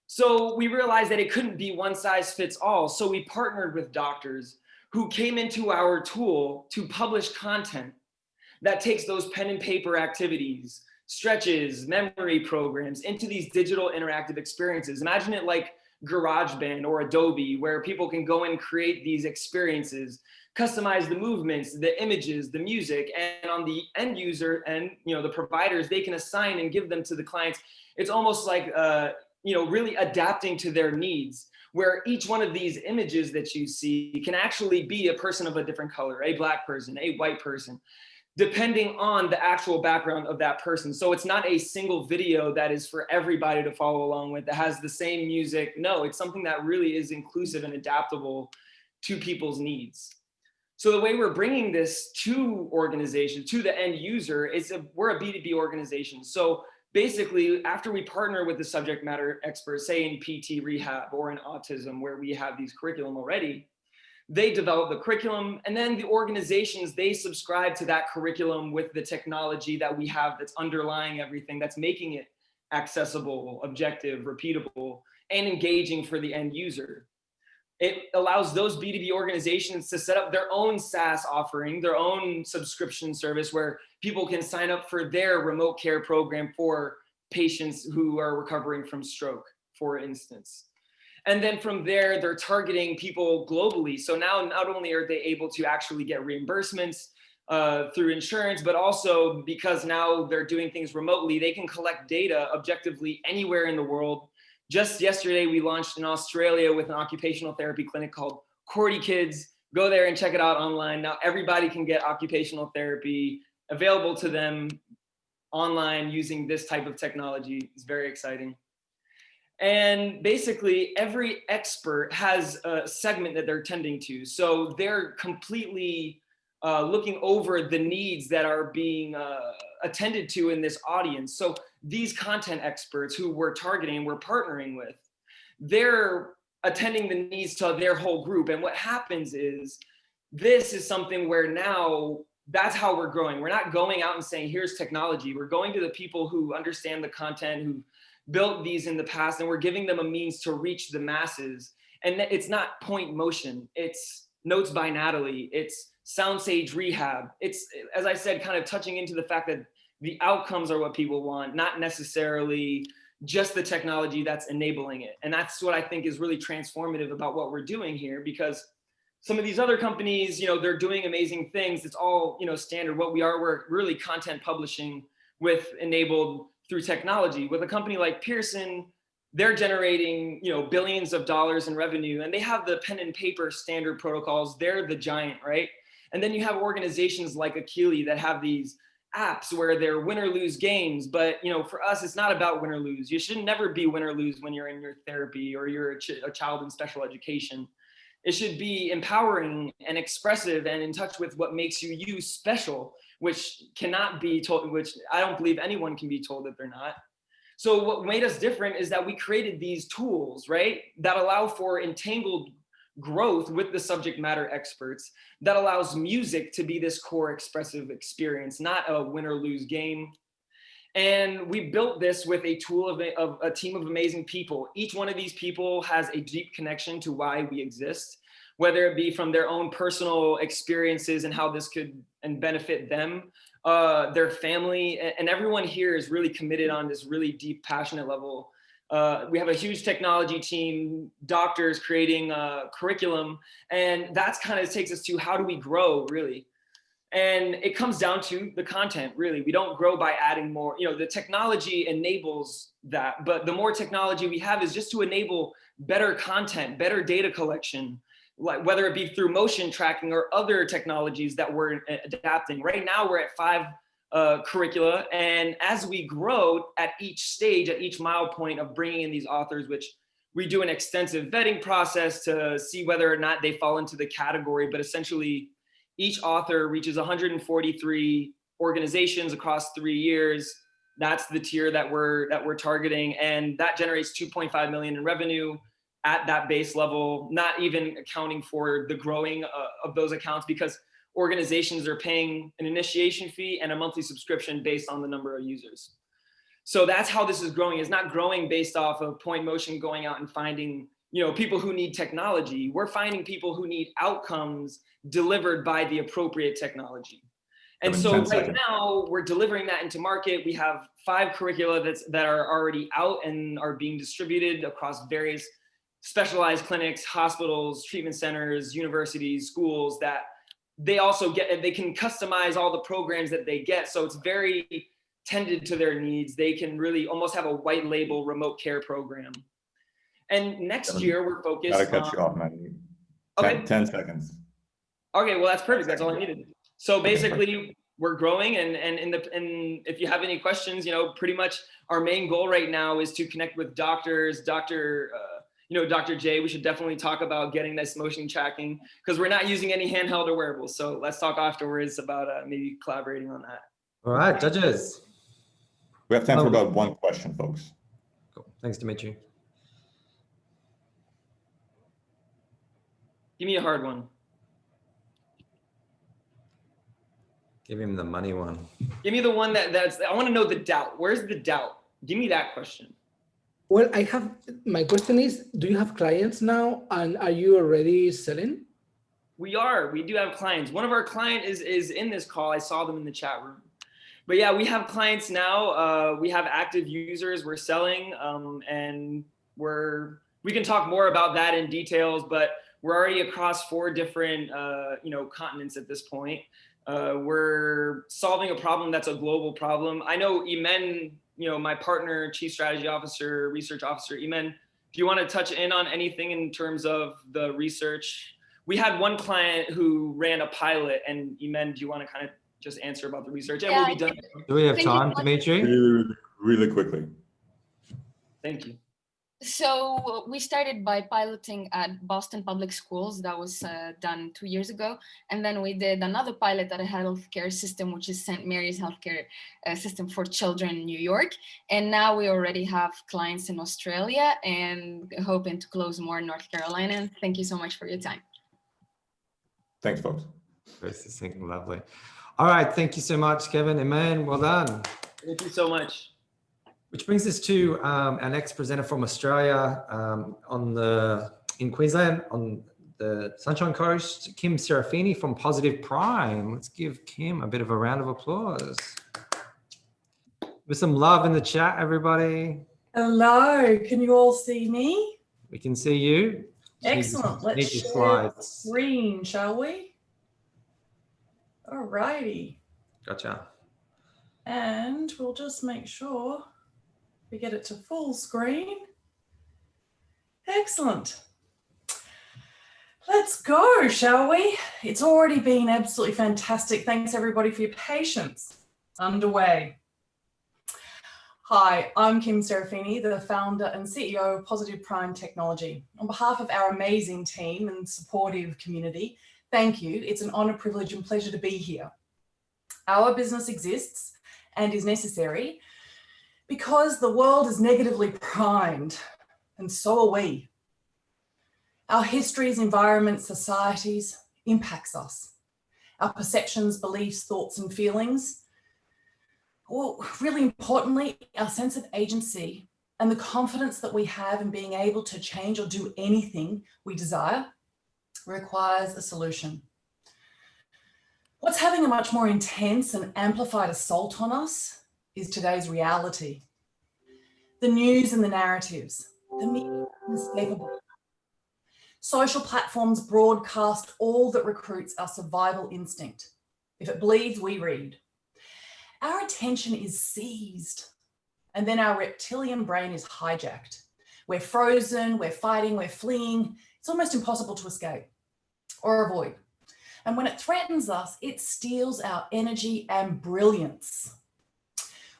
So we realized that it couldn't be one size fits all. So we partnered with doctors who came into our tool to publish content that takes those pen and paper activities, stretches, memory programs into these digital interactive experiences. Imagine it like GarageBand or Adobe, where people can go and create these experiences, customize the movements, the images, the music, and on the end user and the providers, they can assign and give them to the clients. It's almost like really adapting to their needs. where each one of these images that you see can actually be a person of a different color, a Black person, a white person, depending on the actual background of that person. So it's not a single video that is for everybody to follow along with, that has the same music. No, it's something that really is inclusive and adaptable to people's needs. So the way we're bringing this to organizations, to the end user, is we're a B2B organization. So basically, after we partner with the subject matter experts, say in PT rehab or in autism, where we have these curriculum already, they develop the curriculum, and then the organizations, they subscribe to that curriculum with the technology that we have that's underlying everything, that's making it accessible, objective, repeatable, and engaging for the end user. It allows those B2B organizations to set up their own SaaS offering, their own subscription service where people can sign up for their remote care program for patients who are recovering from stroke, for instance. And then from there, they're targeting people globally. So now not only are they able to actually get reimbursements through insurance, but also because now they're doing things remotely, they can collect data objectively anywhere in the world. Just yesterday, we launched in Australia with an occupational therapy clinic called Cordy Kids. Go there and check it out online. Now everybody can get occupational therapy available to them online using this type of technology. It's very exciting. And basically, every expert has a segment that they're tending to. So they're completely looking over the needs that are being attended to in this audience. So these content experts who we're targeting, we're partnering with, they're attending the needs to their whole group. And what happens is, this is something where now that's how we're growing. We're not going out and saying, here's technology. We're going to the people who understand the content, who built these in the past, and we're giving them a means to reach the masses. And it's not point motion. It's Notes by Natalie. It's Soundstage Rehab. It's, as I said, kind of touching into the fact that the outcomes are what people want, not necessarily just the technology that's enabling it. And that's what I think is really transformative about what we're doing here, because some of these other companies, they're doing amazing things. It's all, standard. What we are, we're really content publishing with enabled through technology. With a company like Pearson, they're generating, billions of dollars in revenue, and they have the pen and paper standard protocols. They're the giant, right? And then you have organizations like Akili that have these apps where they're win or lose games. But, for us, it's not about win or lose. You should never be win or lose when you're in your therapy or you're a child in special education. It should be empowering and expressive and in touch with what makes you special, which cannot be told, which I don't believe anyone can be told that they're not. So what made us different is that we created these tools, right, that allow for entangled growth with the subject matter experts, that allows music to be this core expressive experience, not a win or lose game. And we built this with a tool of a team of amazing people. Each one of these people has a deep connection to why we exist, whether it be from their own personal experiences and how this could and benefit them, their family, and everyone here is really committed on this really deep, passionate level. We have a huge technology team, doctors creating curriculum, and that's kind of takes us to how do we grow, really? And it comes down to the content, really. We don't grow by adding more. The technology enables that, but the more technology we have is just to enable better content, better data collection, like whether it be through motion tracking or other technologies that we're adapting. Right now, we're at 5 curricula, and as we grow at each stage, at each mile point of bringing in these authors, which we do an extensive vetting process to see whether or not they fall into the category, but essentially, each author reaches 143 organizations across 3 years. That's the tier that we're targeting, and that generates 2.5 million in revenue at that base level, not even accounting for the growing of those accounts, because organizations are paying an initiation fee and a monthly subscription based on the number of users. So that's how this is growing. It's not growing based off of point motion going out and finding people who need technology. We're finding people who need outcomes delivered by the appropriate technology. And so right now we're delivering that into market. We have 5 curricula that are already out and are being distributed across various specialized clinics, hospitals, treatment centers, universities, schools, that they also get, they can customize all the programs that they get. So it's very tended to their needs. They can really almost have a white label remote care program. And next year we're focused Gotta cut on, you off, man. Okay. 10 seconds. Okay, well, that's perfect. That's all I needed. So basically, we're growing, and if you have any questions, pretty much our main goal right now is to connect with doctors, Dr. J. We should definitely talk about getting this motion tracking, because we're not using any handheld or wearables. So let's talk afterwards about maybe collaborating on that. All right, judges. We have time for about one question, folks. Cool. Thanks, Dimitri. Give me a hard one. Give him the money one. Give me the one that's, I want to know the doubt. Where's the doubt? Give me that question. Well, my question is, do you have clients now, and are you already selling? We do have clients. One of our clients is in this call. I saw them in the chat room. But yeah, we have clients now. We have active users. We're selling, and we can talk more about that in details, but we're already across 4 different continents at this point. We're solving a problem that's a global problem. I know Imen, my partner, Chief Strategy Officer, Research Officer, Imen, do you want to touch in on anything in terms of the research? We had one client who ran a pilot, and Imen, do you want to kind of just answer about the research? And we'll be done. Do we have time, Dimitri? Really quickly. Thank you. So we started by piloting at Boston Public Schools. That was done 2 years ago. And then we did another pilot at a healthcare system, which is St. Mary's Healthcare System for Children in New York. And now we already have clients in Australia and hoping to close more in North Carolina. And thank you so much for your time. Thanks, folks. This is lovely. All right. Thank you so much, Kevin and man. Well done. Thank you so much. Which brings us to our next presenter from Australia, in Queensland on the Sunshine Coast, Kim Serafini from Positive Prime. Let's give Kim a bit of a round of applause. With some love in the chat, everybody. Hello, can you all see me? We can see you. Excellent. Let's share the screen, shall we? All righty. Gotcha. And we'll just make sure we get it to full screen. Excellent. Let's go, shall we? It's already been absolutely fantastic. Thanks everybody for your patience. Underway. Hi, I'm Kim Serafini, the founder and CEO of Positive Prime Technology. On behalf of our amazing team and supportive community, thank you. It's an honor, privilege, and pleasure to be here. Our business exists and is necessary because the world is negatively primed, and so are we. Our histories, environments, societies impacts us. Our perceptions, beliefs, thoughts, and feelings. Well, really importantly, our sense of agency and the confidence that we have in being able to change or do anything we desire requires a solution. What's having a much more intense and amplified assault on us is today's reality. The news and the narratives, the media inescapable. Social platforms broadcast all that recruits our survival instinct. If it bleeds, we read. Our attention is seized, and then our reptilian brain is hijacked. We're frozen, we're fighting, we're fleeing. It's almost impossible to escape or avoid. And when it threatens us, it steals our energy and brilliance.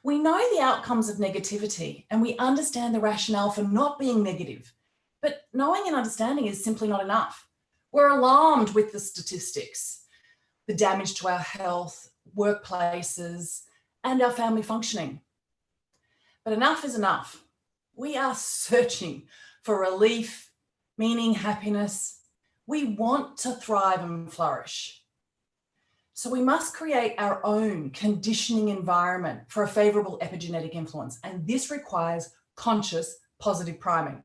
We know the outcomes of negativity and we understand the rationale for not being negative, but knowing and understanding is simply not enough. We're alarmed with the statistics, the damage to our health, workplaces, and our family functioning. But enough is enough. We are searching for relief, meaning, happiness. We want to thrive and flourish. So we must create our own conditioning environment for a favorable epigenetic influence, and this requires conscious positive priming.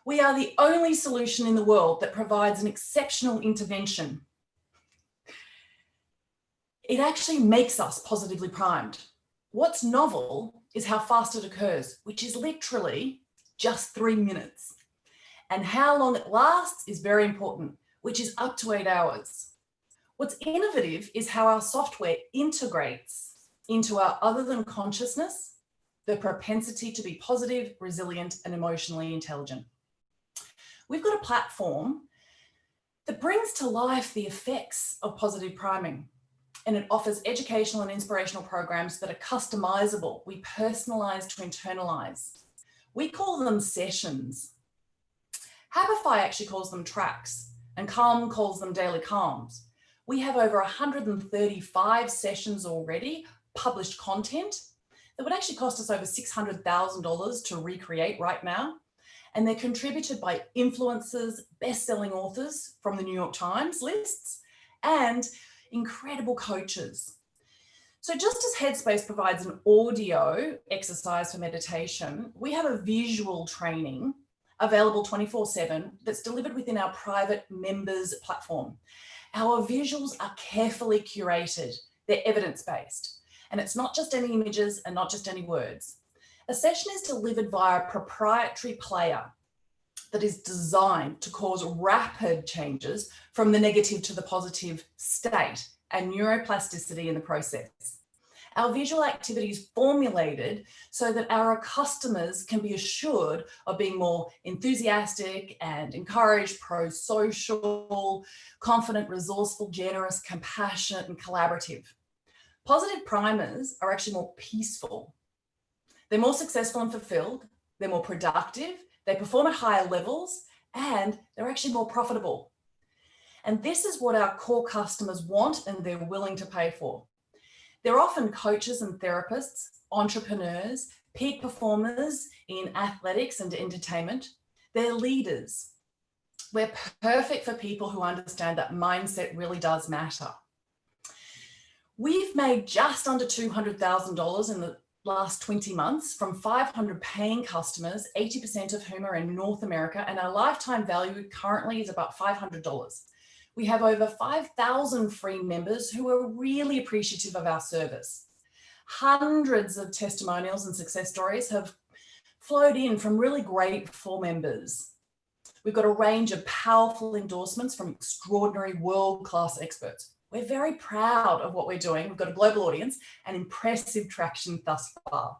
We are the only solution in the world that provides an exceptional intervention. It actually makes us positively primed. What's novel is how fast it occurs, which is literally just 3 minutes. And how long it lasts is very important, which is up to 8 hours. What's innovative is how our software integrates into our other than consciousness the propensity to be positive, resilient, and emotionally intelligent. We've got a platform that brings to life the effects of positive priming, and it offers educational and inspirational programs that are customizable. We personalize to internalize. We call them sessions. Habify actually calls them tracks, and Calm calls them daily calms. We have over 135 sessions already, published content that would actually cost us over $600,000 to recreate right now. And they're contributed by influencers, best-selling authors from the New York Times lists, and incredible coaches. So just as Headspace provides an audio exercise for meditation, we have a visual training available 24/7 that's delivered within our private members platform. Our visuals are carefully curated. They're evidence-based. And it's not just any images and not just any words. A session is delivered via a proprietary player that is designed to cause rapid changes from the negative to the positive state and neuroplasticity in the process. Our visual activity is formulated so that our customers can be assured of being more enthusiastic and encouraged, pro-social, confident, resourceful, generous, compassionate, and collaborative. Positive primers are actually more peaceful. They're more successful and fulfilled. They're more productive. They perform at higher levels, and they're actually more profitable. And this is what our core customers want and they're willing to pay for. They're often coaches and therapists, entrepreneurs, peak performers in athletics and entertainment. They're leaders. We're perfect for people who understand that mindset really does matter. We've made just under $200,000 in the last 20 months from 500 paying customers, 80% of whom are in North America, and our lifetime value currently is about $500. We have over 5,000 free members who are really appreciative of our service. Hundreds of testimonials and success stories have flowed in from really grateful members. We've got a range of powerful endorsements from extraordinary world-class experts. We're very proud of what we're doing. We've got a global audience and impressive traction thus far.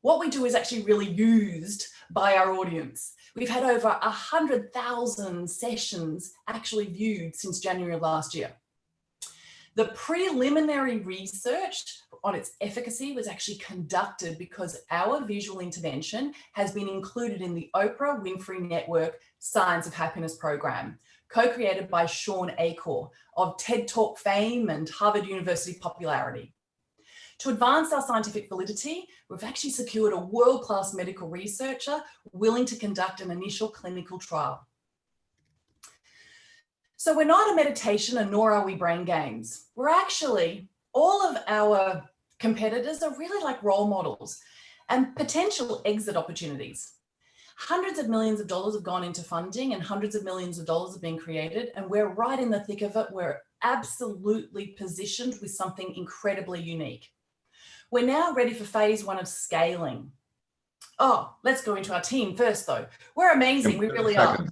What we do is actually really used by our audience. We've had over 100,000 sessions actually viewed since January of last year. The preliminary research on its efficacy was actually conducted because our visual intervention has been included in the Oprah Winfrey Network Science of Happiness program, co-created by Sean Acor of TED Talk fame and Harvard University popularity. To advance our scientific validity, we've actually secured a world-class medical researcher willing to conduct an initial clinical trial. So we're not a meditation and nor are we brain games. We're actually, all of our competitors are really like role models and potential exit opportunities. Hundreds of millions of dollars have gone into funding and hundreds of millions of dollars have been created, and we're right in the thick of it. We're absolutely positioned with something incredibly unique. We're now ready for phase 1 of scaling. Oh, let's go into our team first though. We're amazing, we really are.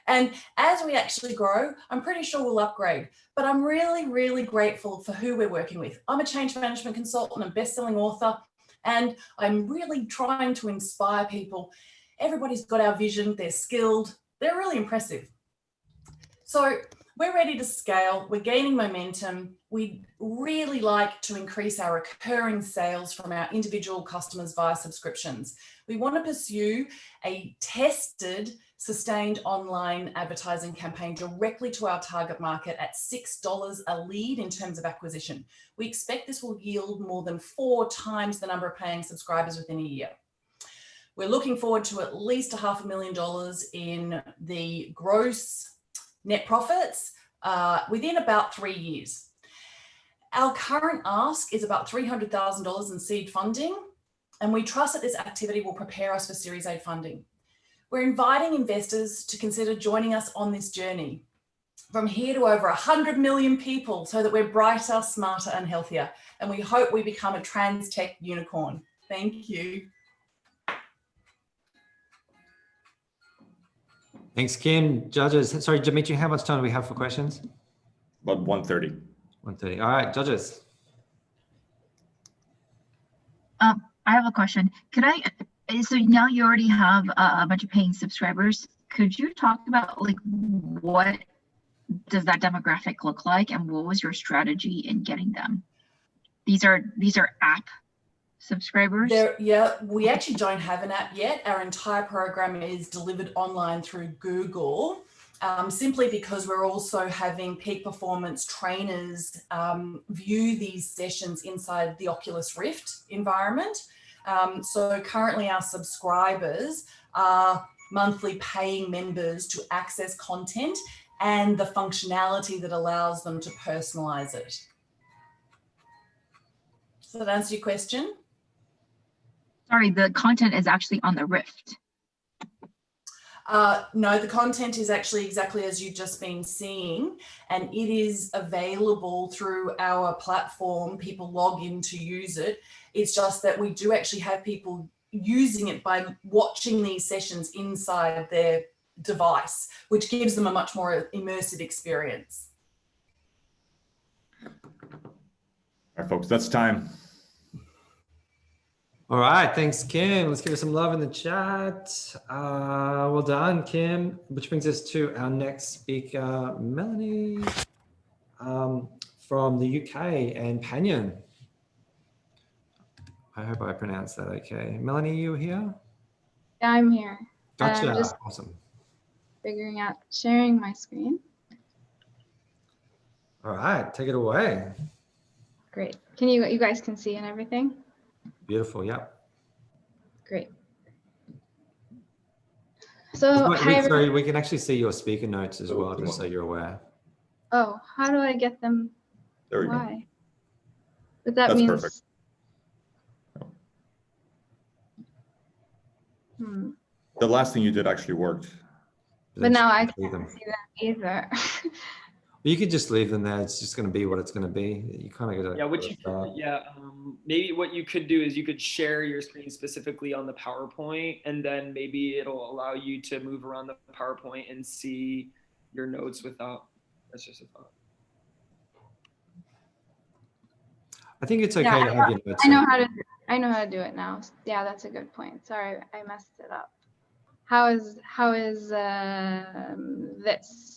And as we actually grow, I'm pretty sure we'll upgrade, but I'm really, really grateful for who we're working with. I'm a change management consultant and best-selling author, and I'm really trying to inspire people. Everybody's got our vision, they're skilled, they're really impressive. So we're ready to scale, we're gaining momentum. We'd really like to increase our recurring sales from our individual customers via subscriptions. We want to pursue a tested, sustained online advertising campaign directly to our target market at $6 a lead in terms of acquisition. We expect this will yield more than 4 times the number of paying subscribers within a year. We're looking forward to at least $500,000 in the gross net profits within about 3 years. Our current ask is about $300,000 in seed funding, and we trust that this activity will prepare us for Series A funding. We're inviting investors to consider joining us on this journey from here to over 100 million people so that we're brighter, smarter, and healthier. And we hope we become a trans tech unicorn. Thank you. Thanks, Kim. Judges, sorry, Dimitri, how much time do we have for questions? About 1:30. 1:30. All right, judges. I have a question. So now you already have a bunch of paying subscribers. Could you talk about like what does that demographic look like and what was your strategy in getting them? These are app subscribers? Yeah, we actually don't have an app yet. Our entire program is delivered online through Google, simply because we're also having peak performance trainers view these sessions inside the Oculus Rift environment. So currently our subscribers are monthly paying members to access content and the functionality that allows them to personalize it. Does that answer your question? Sorry, the content is actually on the Rift. No, the content is actually exactly as you've just been seeing, and it is available through our platform. People log in to use it. It's just that we do actually have people using it by watching these sessions inside their device, which gives them a much more immersive experience. All right, folks, that's time. All right, thanks, Kim. Let's give her some love in the chat. Well done, Kim. Which brings us to our next speaker, Melanie, from the UK, and Panyan. I hope I pronounced that okay. Melanie, you here? Yeah, I'm here. Gotcha. I'm just awesome. figuring out sharing my screen. All right, take it away. Great. Can you guys can see and everything? Beautiful. Yep. Great. So sorry, we can actually see your speaker notes as well, just so you're aware. Oh, how do I get them? There we Why? go. But that That's means perfect. The last thing you did actually worked. But now I can't see that either. You could just leave them there. It's just going to be what it's going to be. You kind of got to. Maybe what you could do is you could share your screen specifically on the PowerPoint, and then maybe it'll allow you to move around the PowerPoint and see your notes without. That's just a thought. I think it's okay to have your notes. I know how to do it now. Yeah, that's a good point. Sorry, I messed it up. How is this?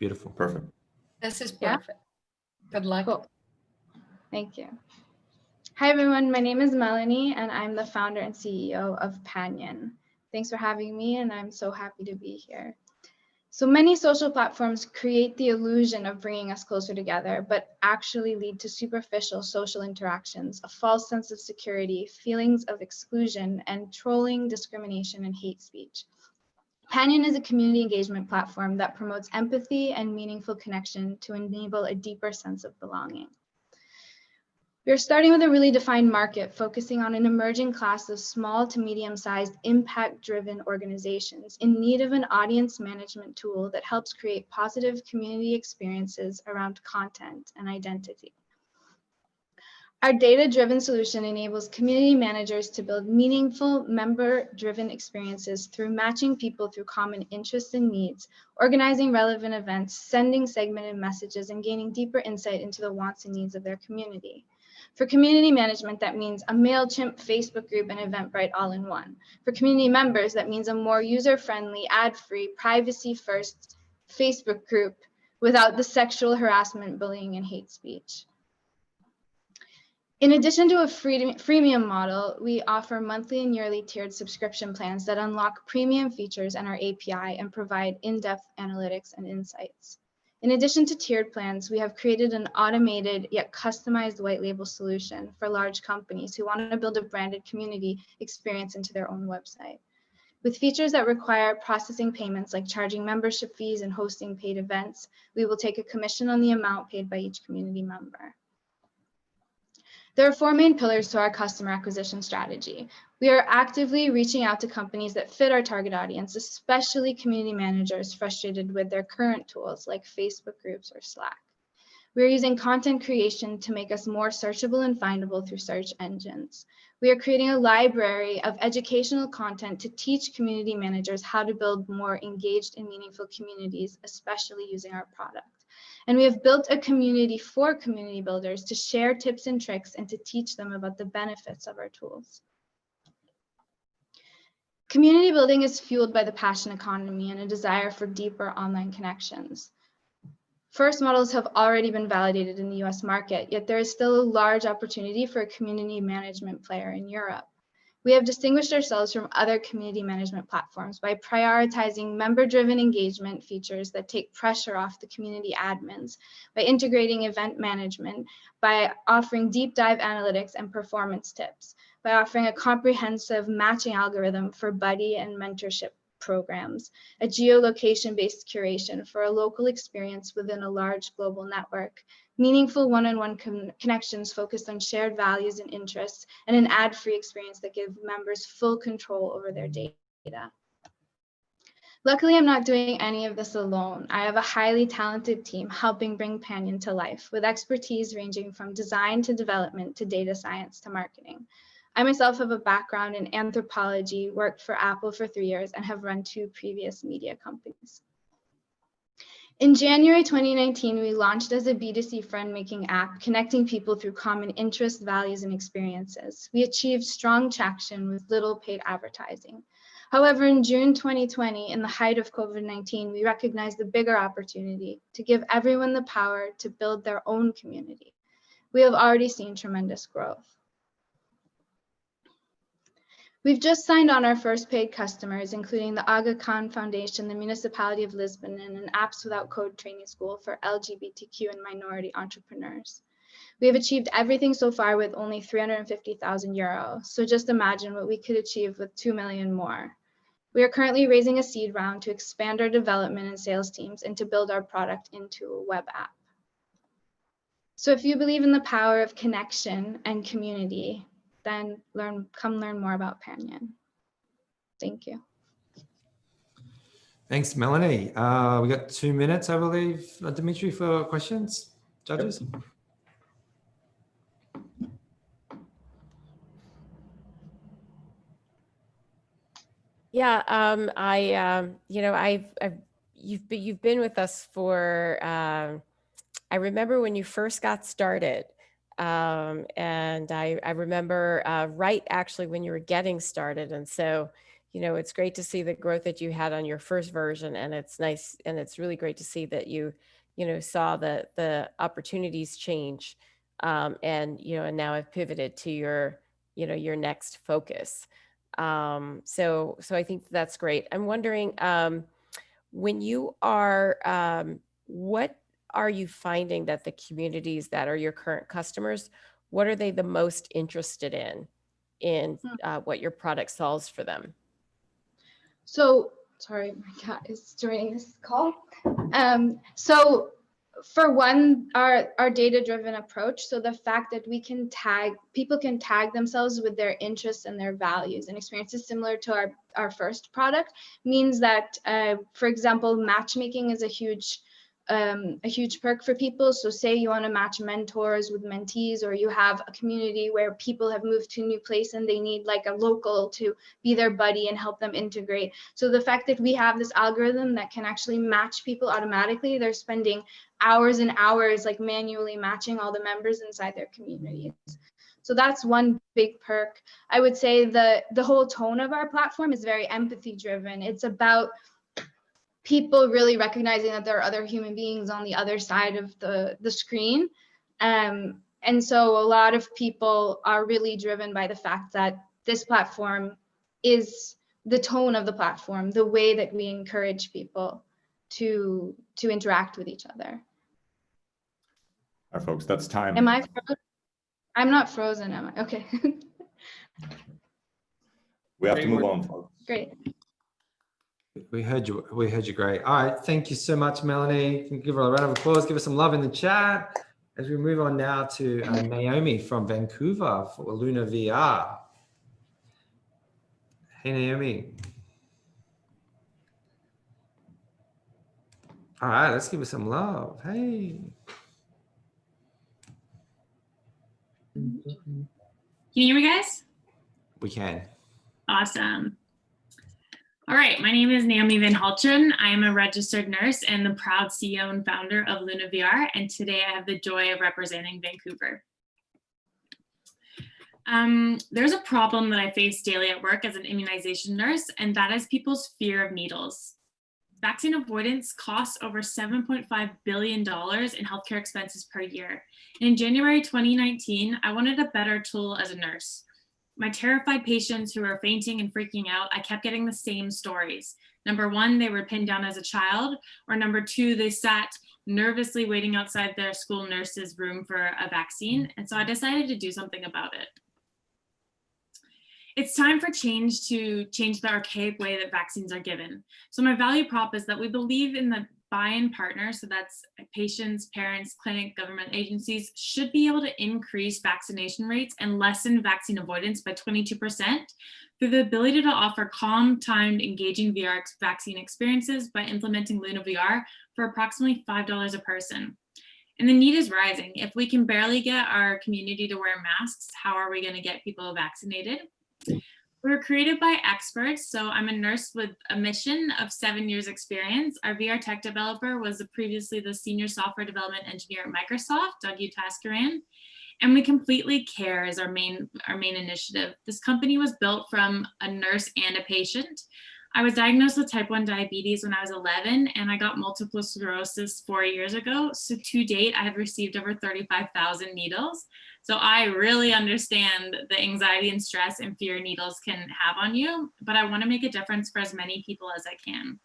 Beautiful. Perfect. This is perfect. Yeah? Good luck. Cool. Thank you. Hi, everyone. My name is Melanie, and I'm the founder and CEO of Panyan. Thanks for having me, and I'm so happy to be here. So many social platforms create the illusion of bringing us closer together, but actually lead to superficial social interactions, a false sense of security, feelings of exclusion, and trolling, discrimination, and hate speech. Panyan is a community engagement platform that promotes empathy and meaningful connection to enable a deeper sense of belonging. We are starting with a really defined market, focusing on an emerging class of small to medium-sized impact-driven organizations in need of an audience management tool that helps create positive community experiences around content and identity. Our data-driven solution enables community managers to build meaningful member-driven experiences through matching people through common interests and needs, organizing relevant events, sending segmented messages, and gaining deeper insight into the wants and needs of their community. For community management, that means a MailChimp, Facebook group, and Eventbrite all in one. For community members, that means a more user-friendly, ad-free, privacy-first Facebook group without the sexual harassment, bullying, and hate speech. In addition to a freemium model, we offer monthly and yearly tiered subscription plans that unlock premium features and our API and provide in-depth analytics and insights. In addition to tiered plans, we have created an automated yet customized white label solution for large companies who want to build a branded community experience into their own website. With features that require processing payments like charging membership fees and hosting paid events, we will take a commission on the amount paid by each community member. There are four main pillars to our customer acquisition strategy. We are actively reaching out to companies that fit our target audience, especially community managers frustrated with their current tools like Facebook groups or Slack. We are using content creation to make us more searchable and findable through search engines. We are creating a library of educational content to teach community managers how to build more engaged and meaningful communities, especially using our product. And we have built a community for community builders to share tips and tricks and to teach them about the benefits of our tools. Community building is fueled by the passion economy and a desire for deeper online connections. First models have already been validated in the US market, yet there is still a large opportunity for a community management player in Europe. We have distinguished ourselves from other community management platforms by prioritizing member-driven engagement features that take pressure off the community admins, by integrating event management, by offering deep dive analytics and performance tips, by offering a comprehensive matching algorithm for buddy and mentorship programs, a geolocation-based curation for a local experience within a large global network, meaningful one-on-one connections focused on shared values and interests, and an ad-free experience that gives members full control over their data. Luckily, I'm not doing any of this alone. I have a highly talented team helping bring Panion to life, with expertise ranging from design to development to data science to marketing. I myself have a background in anthropology, worked for Apple for 3 years, and have run 2 previous media companies. In January 2019, we launched as a B2C friend-making app, connecting people through common interests, values, and experiences. We achieved strong traction with little paid advertising. However, in June 2020, in the height of COVID-19, we recognized the bigger opportunity to give everyone the power to build their own community. We have already seen tremendous growth. We've just signed on our first paid customers, including the Aga Khan Foundation, the Municipality of Lisbon, and an Apps Without Code training school for LGBTQ and minority entrepreneurs. We have achieved everything so far with only 350,000 euros. So just imagine what we could achieve with 2 million more. We are currently raising a seed round to expand our development and sales teams and to build our product into a web app. So if you believe in the power of connection and community, then come learn more about Panion. Thank you. Thanks, Melanie. We got 2 minutes, I believe, Dimitri, for questions, judges. Yep. Yeah, you've been with us for, I remember when you first got started. And I remember right actually when you were getting started. And so, it's great to see the growth that you had on your first version, and it's nice. And it's really great to see that you saw the opportunities change, and now have pivoted to your next focus. So I think that's great. I'm wondering, when you are, what are you finding that the communities that are your current customers, what are they the most interested in what your product solves for them? So, sorry, my cat is joining this call. So for one, our data-driven approach, so the fact that people can tag themselves with their interests and their values and experiences similar to our first product means that, for example, matchmaking is a huge perk for people. So say you want to match mentors with mentees, or you have a community where people have moved to a new place and they need like a local to be their buddy and help them integrate. So the fact that we have this algorithm that can actually match people automatically, they're spending hours and hours like manually matching all the members inside their communities. So that's one big perk. I would say the whole tone of our platform is very empathy driven. It's about people really recognizing that there are other human beings on the other side of the screen. And so a lot of people are really driven by the fact that this platform is the tone of the platform, the way that we encourage people to interact with each other. All right, folks, that's time. Am I frozen? I'm not frozen, am I? Okay. We have to move on, folks. Great. We heard you great. All right, thank you so much, Melanie. Can you give her a round of applause, give us some love in the chat as we move on now to Naomi from Vancouver for Luna VR. Hey, Naomi. All right, let's give her some love. Hey. Can you hear me, guys? We can. Awesome. All right, my name is Naomi Van Haltren. I am a registered nurse and the proud CEO and founder of Luna VR, and today I have the joy of representing Vancouver. There's a problem that I face daily at work as an immunization nurse, and that is people's fear of needles. Vaccine avoidance costs over $7.5 billion in healthcare expenses per year. And in January 2019, I wanted a better tool as a nurse. My terrified patients who were fainting and freaking out, I kept getting the same stories. Number one, they were pinned down as a child, or number two, they sat nervously waiting outside their school nurse's room for a vaccine. And so I decided to do something about it. It's time for change to change the archaic way that vaccines are given. So my value prop is that we believe in the buy-in partner, so that's patients, parents, clinic, government agencies, should be able to increase vaccination rates and lessen vaccine avoidance by 22% through the ability to offer calm, timed, engaging VR vaccine experiences by implementing Luna VR for approximately $5 a person. And the need is rising. If we can barely get our community to wear masks, how are we going to get people vaccinated? We were created by experts. So I'm a nurse with a mission of 7 years experience. Our VR tech developer was previously the senior software development engineer at Microsoft, Doug Utaskaran. And we completely care is our main initiative. This company was built from a nurse and a patient. I was diagnosed with type 1 diabetes when I was 11, and I got multiple sclerosis 4 years ago. So to date, I have received over 35,000 needles. So I really understand the anxiety and stress and fear needles can have on you, but I want to make a difference for as many people as I can.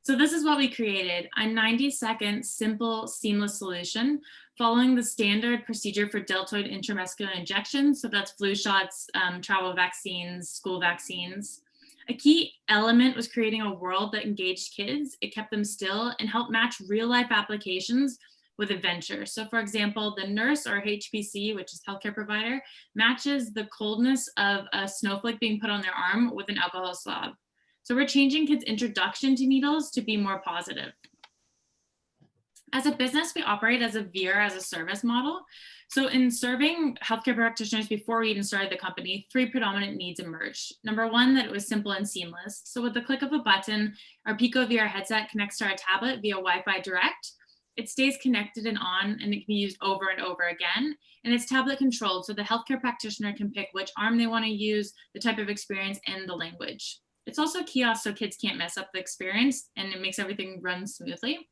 So this is what we created, a 90-second simple, seamless solution following the standard procedure for deltoid intramuscular injections. So that's flu shots, travel vaccines, school vaccines. A key element was creating a world that engaged kids. It kept them still and helped match real life applications with adventure. So for example, the nurse or HPC, which is healthcare provider, matches the coldness of a snowflake being put on their arm with an alcohol swab. So we're changing kids' introduction to needles to be more positive. As a business, we operate as a VR as a service model. So in serving healthcare practitioners before we even started the company, 3 predominant needs emerged. Number one, that it was simple and seamless. So with the click of a button, our Pico VR headset connects to our tablet via Wi-Fi Direct. It stays connected and on, and it can be used over and over again. And it's tablet controlled, so the healthcare practitioner can pick which arm they want to use, the type of experience, and the language. It's also a kiosk so kids can't mess up the experience, and it makes everything run smoothly.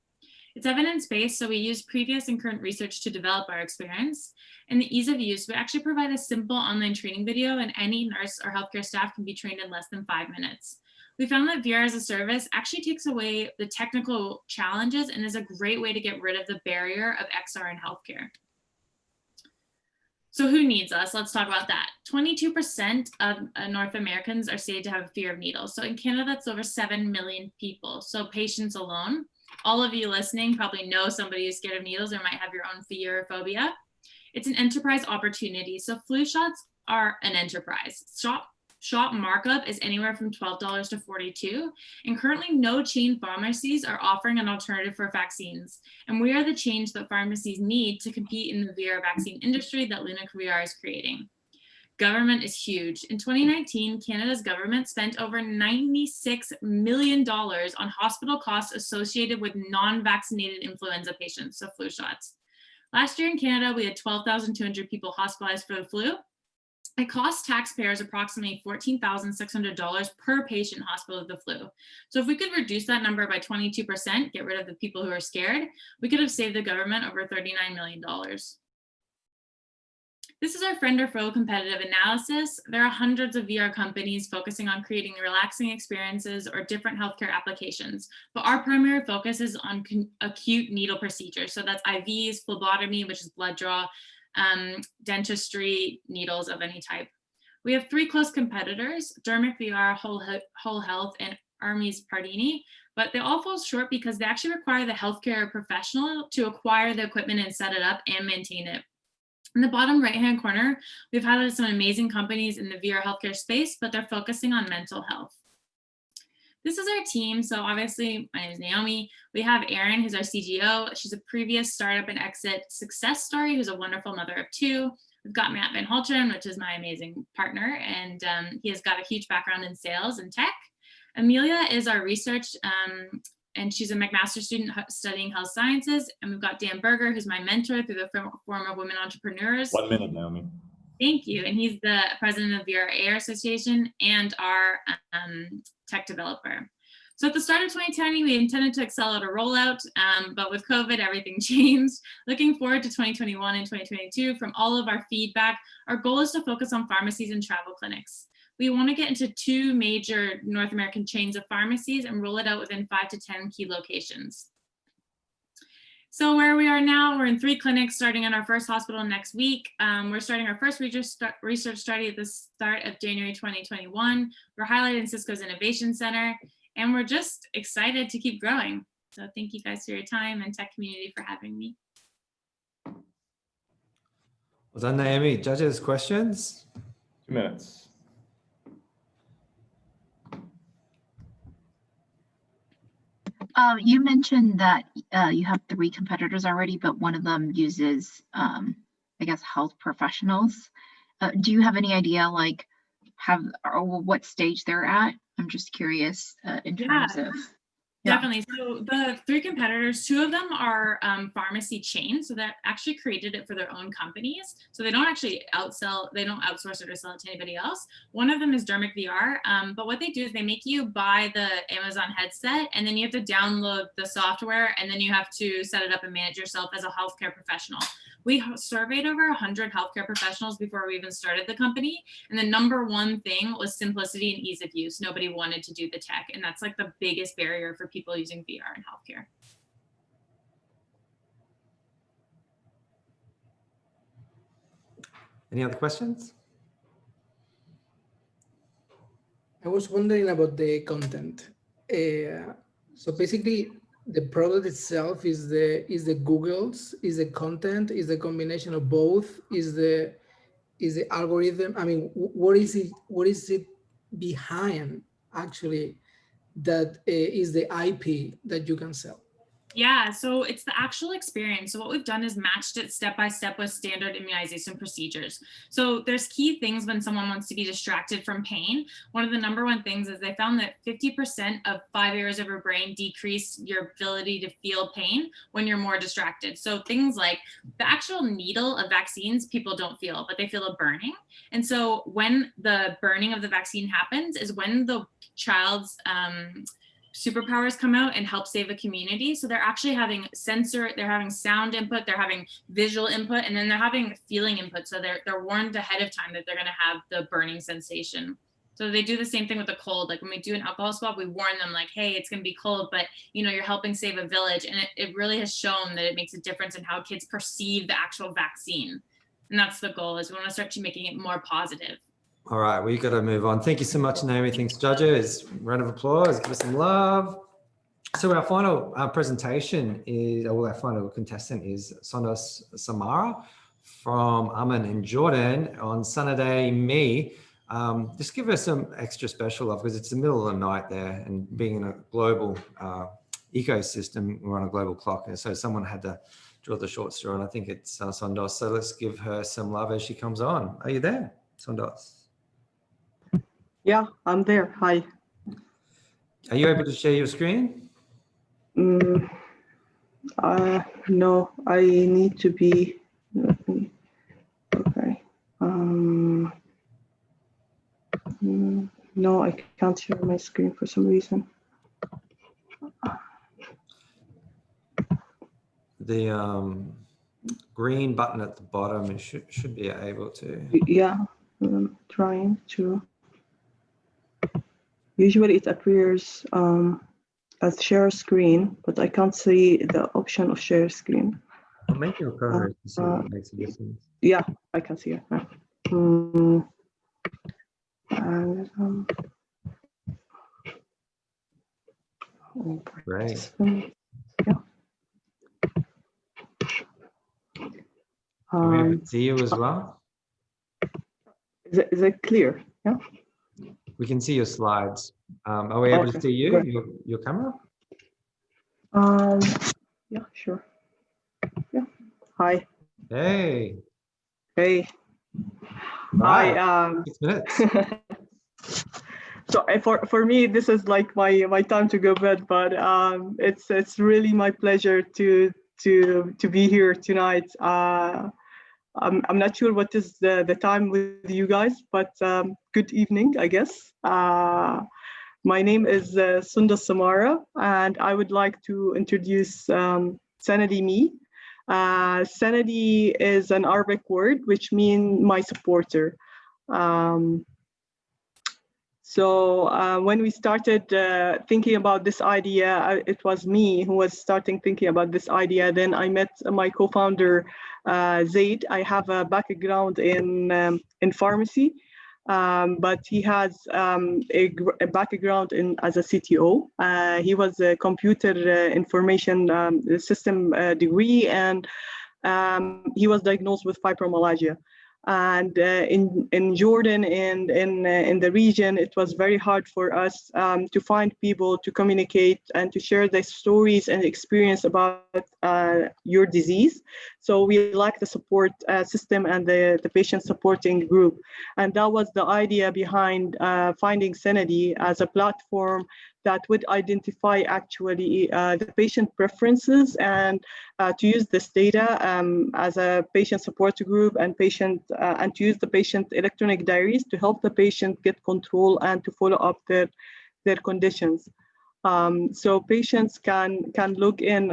It's evidence-based, so we use previous and current research to develop our experience. And the ease of use, we actually provide a simple online training video, and any nurse or healthcare staff can be trained in less than 5 minutes. We found that VR as a service actually takes away the technical challenges and is a great way to get rid of the barrier of XR in healthcare. So who needs us? Let's talk about that. 22% of North Americans are stated to have a fear of needles. So in Canada, that's over 7 million people. So patients alone. All of you listening probably know somebody who's scared of needles or might have your own fear or phobia. It's an enterprise opportunity. So flu shots are an enterprise. Shop markup is anywhere from $12 to $42, and currently no chain pharmacies are offering an alternative for vaccines. And we are the change that pharmacies need to compete in the VR vaccine industry that Luna VR is creating. Government is huge. In 2019, Canada's government spent over $96 million on hospital costs associated with non-vaccinated influenza patients, so flu shots. Last year in Canada, we had 12,200 people hospitalized for the flu. It costs taxpayers approximately $14,600 per patient hospitalized with the flu. So if we could reduce that number by 22%, get rid of the people who are scared, we could have saved the government over $39 million. This is our friend or foe competitive analysis. There are hundreds of VR companies focusing on creating relaxing experiences or different healthcare applications, but our primary focus is on acute needle procedures. So that's IVs, phlebotomy, which is blood draw, dentistry, needles of any type. We have 3 close competitors, Dermic VR, Whole Health, and Army's Pardini, but they all fall short because they actually require the healthcare professional to acquire the equipment and set it up and maintain it. In the bottom right-hand corner, we've highlighted some amazing companies in the VR healthcare space, but they're focusing on mental health. This is our team. So obviously, my name is Naomi. We have Erin, who's our CGO. She's a previous startup and exit success story, who's a wonderful mother of 2. We've got Matt Van Halteren, which is my amazing partner, and he has got a huge background in sales and tech. Amelia is our research, and she's a McMaster student studying health sciences. And we've got Dan Berger, who's my mentor through the Forum of Women Entrepreneurs. 1 minute, Naomi. Thank you. And he's the president of the VR Association and our tech developer. So at the start of 2020, we intended to accelerate a rollout, but with COVID, everything changed. Looking forward to 2021 and 2022, from all of our feedback, our goal is to focus on pharmacies and travel clinics. We want to get into 2 major North American chains of pharmacies and roll it out within 5 to 10 key locations. So where we are now, we're in 3 clinics, starting in our first hospital next week. We're starting our first research study at the start of January 2021. We're highlighting Cisco's Innovation Center, and we're just excited to keep growing. So thank you guys for your time, and tech community for having me. Well done, Naomi. Judges, questions? 2 minutes. You mentioned that you have 3 competitors already, but one of them uses, I guess, health professionals. Do you have any idea, like, or what stage they're at? I'm just curious in terms of. Definitely. So the 3 competitors, 2 of them are pharmacy chains. So that actually created it for their own companies. So they don't actually outsell, they don't outsource it or sell it to anybody else. One of them is Dermic VR. But what they do is they make you buy the Amazon headset, and then you have to download the software, and then you have to set it up and manage yourself as a healthcare professional. We surveyed over 100 healthcare professionals before we even started the company. And the #1 thing was simplicity and ease of use. Nobody wanted to do the tech. And that's like the biggest barrier for people using VR in healthcare. Any other questions? I was wondering about the content. So basically, the product itself is the Google's, is the content, is the combination of both, is the algorithm. I mean, what is it behind actually that is the IP that you can sell? Yeah, so it's the actual experience. So what we've done is matched it step by step with standard immunization procedures. So there's key things when someone wants to be distracted from pain. One of the #1 things is they found that 50% of 5 areas of your brain decrease your ability to feel pain when you're more distracted. So things like the actual needle of vaccines, people don't feel, but they feel a burning. And so when the burning of the vaccine happens is when the child's superpowers come out and help save a community. So they're actually having they're having sound input, they're having visual input, and then they're having feeling input. So they're warned ahead of time that they're going to have the burning sensation. So they do the same thing with the cold. Like when we do an alcohol swab, we warn them like, hey, it's going to be cold, but you're helping save a village. And it really has shown that it makes a difference in how kids perceive the actual vaccine. And that's the goal, is we want to start making it more positive. All right, we got to move on. Thank you so much, Naomi. Thanks, judges. Round of applause. Give us some love. So our final presentation is, our final contestant is Sondos Samara from Amman in Jordan on Sunday, Me. Just give us some extra special love because it's the middle of the night there, and being in a global ecosystem, we're on a global clock. And so someone had to draw the short straw, and I think it's Sondos. So let's give her some love as she comes on. Are you there, Sondos? Yeah, I'm there. Hi. Are you able to share your screen? No, I need to be. Okay. No, I can't share my screen for some reason. The green button at the bottom, it should be able to. Yeah, I'm trying to. Usually it appears as share screen, but I can't see the option of share screen. I'll make your progress to see what makes a difference. Yeah, I can see it now. And, Great. Yeah. Can we able to see you as well? Is it clear? Yeah. We can see your slides. Are we able to see you, your camera? Yeah, sure. Yeah. Hi. Hey. Hey. Right. Hi. 6 minutes. So for me, this is like my time to go bed, but it's really my pleasure to be here tonight. I'm not sure what is the time with you guys, but good evening, I guess. My name is Sunda Samara, and I would like to introduce Sanadi Me. Sanadi is an Arabic word which means my supporter. So when we started thinking about this idea, it was me who was starting thinking about this idea. Then I met my co-founder, Zaid. I have a background in pharmacy, but he has a background as a CTO. He was a computer information system degree, and he was diagnosed with fibromyalgia. And in Jordan and in the region, it was very hard for us to find people to communicate and to share their stories and experience about your disease. So we like the support system and the patient supporting group. And that was the idea behind finding Sanadi as a platform that would identify actually the patient preferences and to use this data as a patient support group and to use the patient electronic diaries to help the patient get control and to follow up their conditions. So patients can log in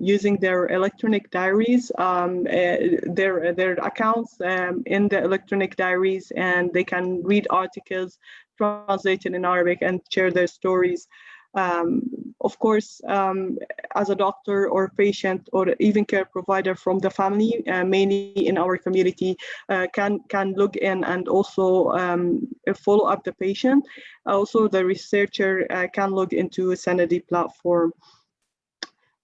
using their electronic diaries, their accounts in the electronic diaries, and they can read articles translated in Arabic and share their stories. Of course, as a doctor or patient or even care provider from the family, mainly in our community, can log in and also follow up the patient. Also, the researcher can log into a Sanadi platform.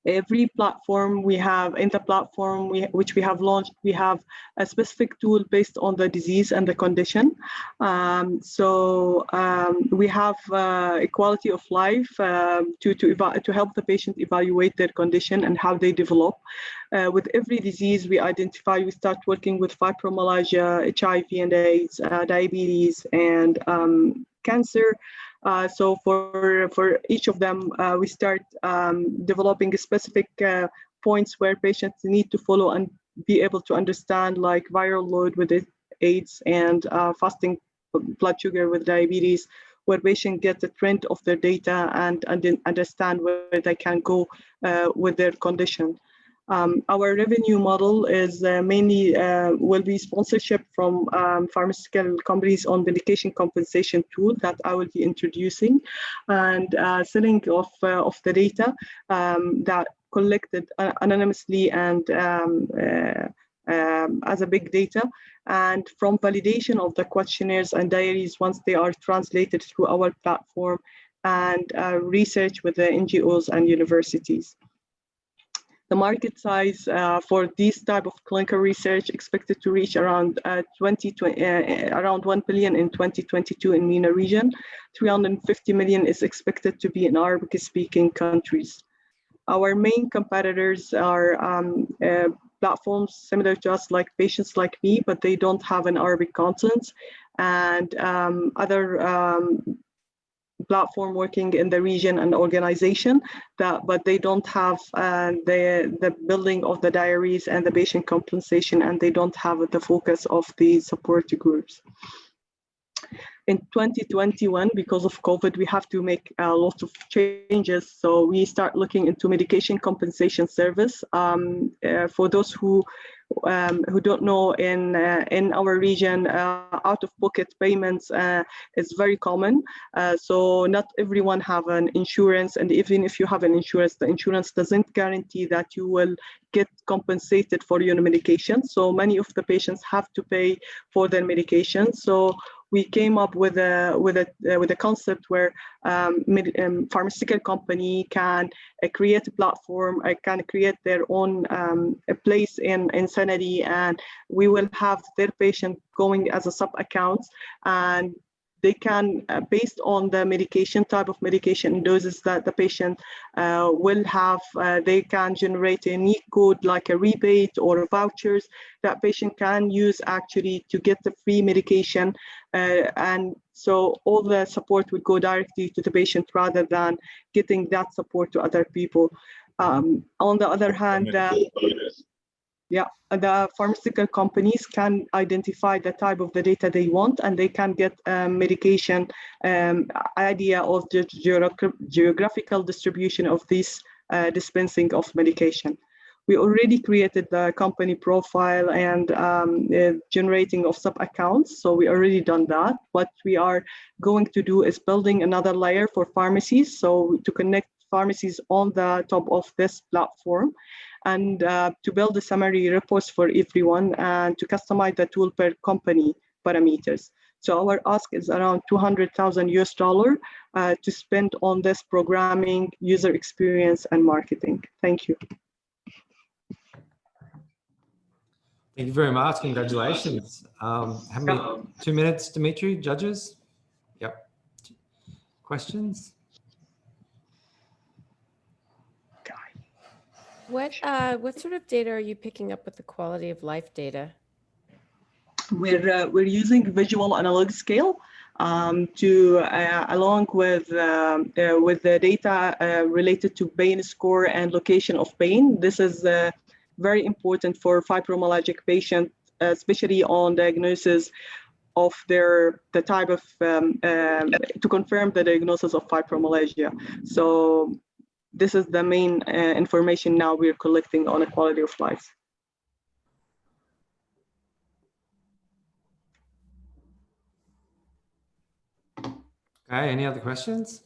Every platform we have in the platform which we have launched, we have a specific tool based on the disease and the condition. We have a quality of life to help the patient evaluate their condition and how they develop. With every disease we identify, we start working with fibromyalgia, HIV and AIDS, diabetes, and cancer. So for each of them, we start developing specific points where patients need to follow and be able to understand, like viral load with AIDS and fasting blood sugar with diabetes, where patients get the trend of their data and understand where they can go with their condition. Our revenue model is mainly will be sponsorship from pharmaceutical companies on medication compensation tool that I will be introducing, and selling of the data that collected anonymously and as a big data, and from validation of the questionnaires and diaries once they are translated through our platform, and research with the NGOs and universities. The market size for this type of clinical research expected to reach around around 1 billion in 2022 in MENA region. 350 million is expected to be in Arabic-speaking countries. Our main competitors are platforms similar to us, like Patients Like Me, but they don't have an Arabic content, and other platform working in the region and organization, but they don't have the building of the diaries and the patient compensation, and they don't have the focus of the support groups. In 2021, because of COVID, we have to make a lot of changes. So we start looking into medication compensation service. For those who don't know, in our region, out-of-pocket payments is very common. So not everyone have an insurance, and even if you have an insurance, the insurance doesn't guarantee that you will get compensated for your medication. So many of the patients have to pay for their medication. So we came up with a concept where pharmaceutical company can create a platform, can create their own place in Sanadi, and we will have their patient going as a sub account, and they can, based on the medication, type of medication doses that the patient will have, they can generate a unique code like a rebate or vouchers that patient can use actually to get the free medication. And so all the support would go directly to the patient rather than getting that support to other people. On the other hand, the pharmaceutical companies can identify the type of the data they want, and they can get medication idea of the geographical distribution of this dispensing of medication. We already created the company profile and generating of sub accounts. So we already done that. What we are going to do is building another layer for pharmacies. So to connect pharmacies on the top of this platform, and to build a summary reports for everyone, and to customize the tool per company parameters. So our ask is around $200,000 US to spend on this programming, user experience, and marketing. Thank you. Thank you very much. Congratulations. How many? 2 minutes, Dimitri, judges? Yep. Questions? What sort of data are you picking up with the quality of life data? We're using visual analog scale to along with the data related to pain score and location of pain. This is very important for fibromyalgic patients, especially on diagnosis of the type of to confirm the diagnosis of fibromyalgia. So this is the main information now we're collecting on the quality of life. Okay, any other questions?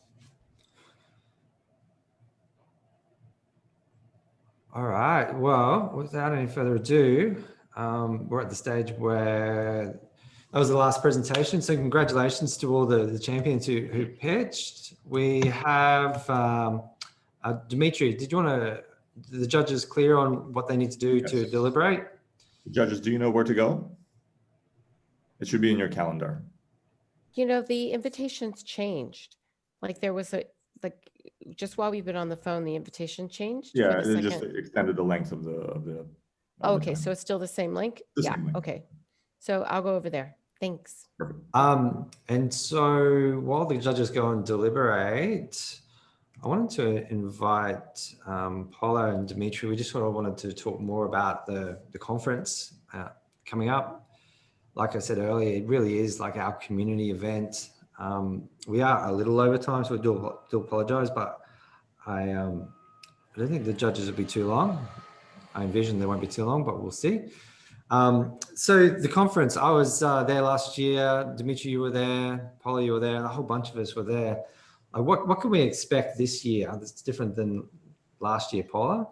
All right, well, without any further ado, we're at the stage where that was the last presentation. So congratulations to all the champions who pitched. We have Dimitri, did you want to, the judges clear on what they need to do to deliberate? Judges, do you know where to go? It should be in your calendar. You know, the invitations changed. Like there was just while we've been on the phone, the invitation changed. Yeah, it just extended the length of the okay, so it's still the same link? Yeah, okay. So I'll go over there. Thanks. Perfect. And so while the judges go and deliberate, I wanted to invite Paula and Dimitri. We just sort of wanted to talk more about the conference coming up. Like I said earlier, it really is like our community event. We are a little over time, so I do apologize, but I don't think the judges will be too long. I envision they won't be too long, but we'll see. So the conference, I was there last year. Dimitri, you were there. Paula, you were there. And a whole bunch of us were there. What can we expect this year that's different than last year, Paula?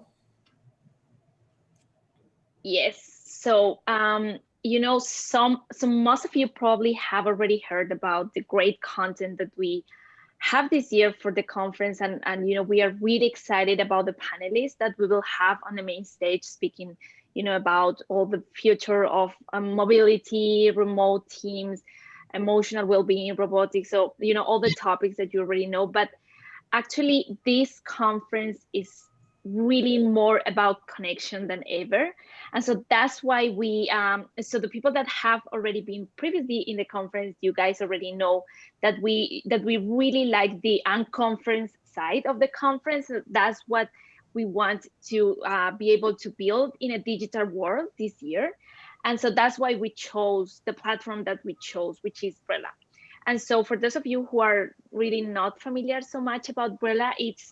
Yes. So, you know, most of you probably have already heard about the great content that we have this year for the conference, and you know, we are really excited about the panelists that we will have on the main stage speaking, you know, about all the future of mobility, remote teams, emotional well-being, robotics. So, you know, all the topics that you already know. But actually, this conference is really more about connection than ever. And so that's why we, so the people that have already been previously in the conference, you guys already know that we really like the unconference side of the conference. That's what we want to be able to build in a digital world this year. And so that's why we chose the platform that we chose, which is Brella. And so for those of you who are really not familiar so much about Brella, it's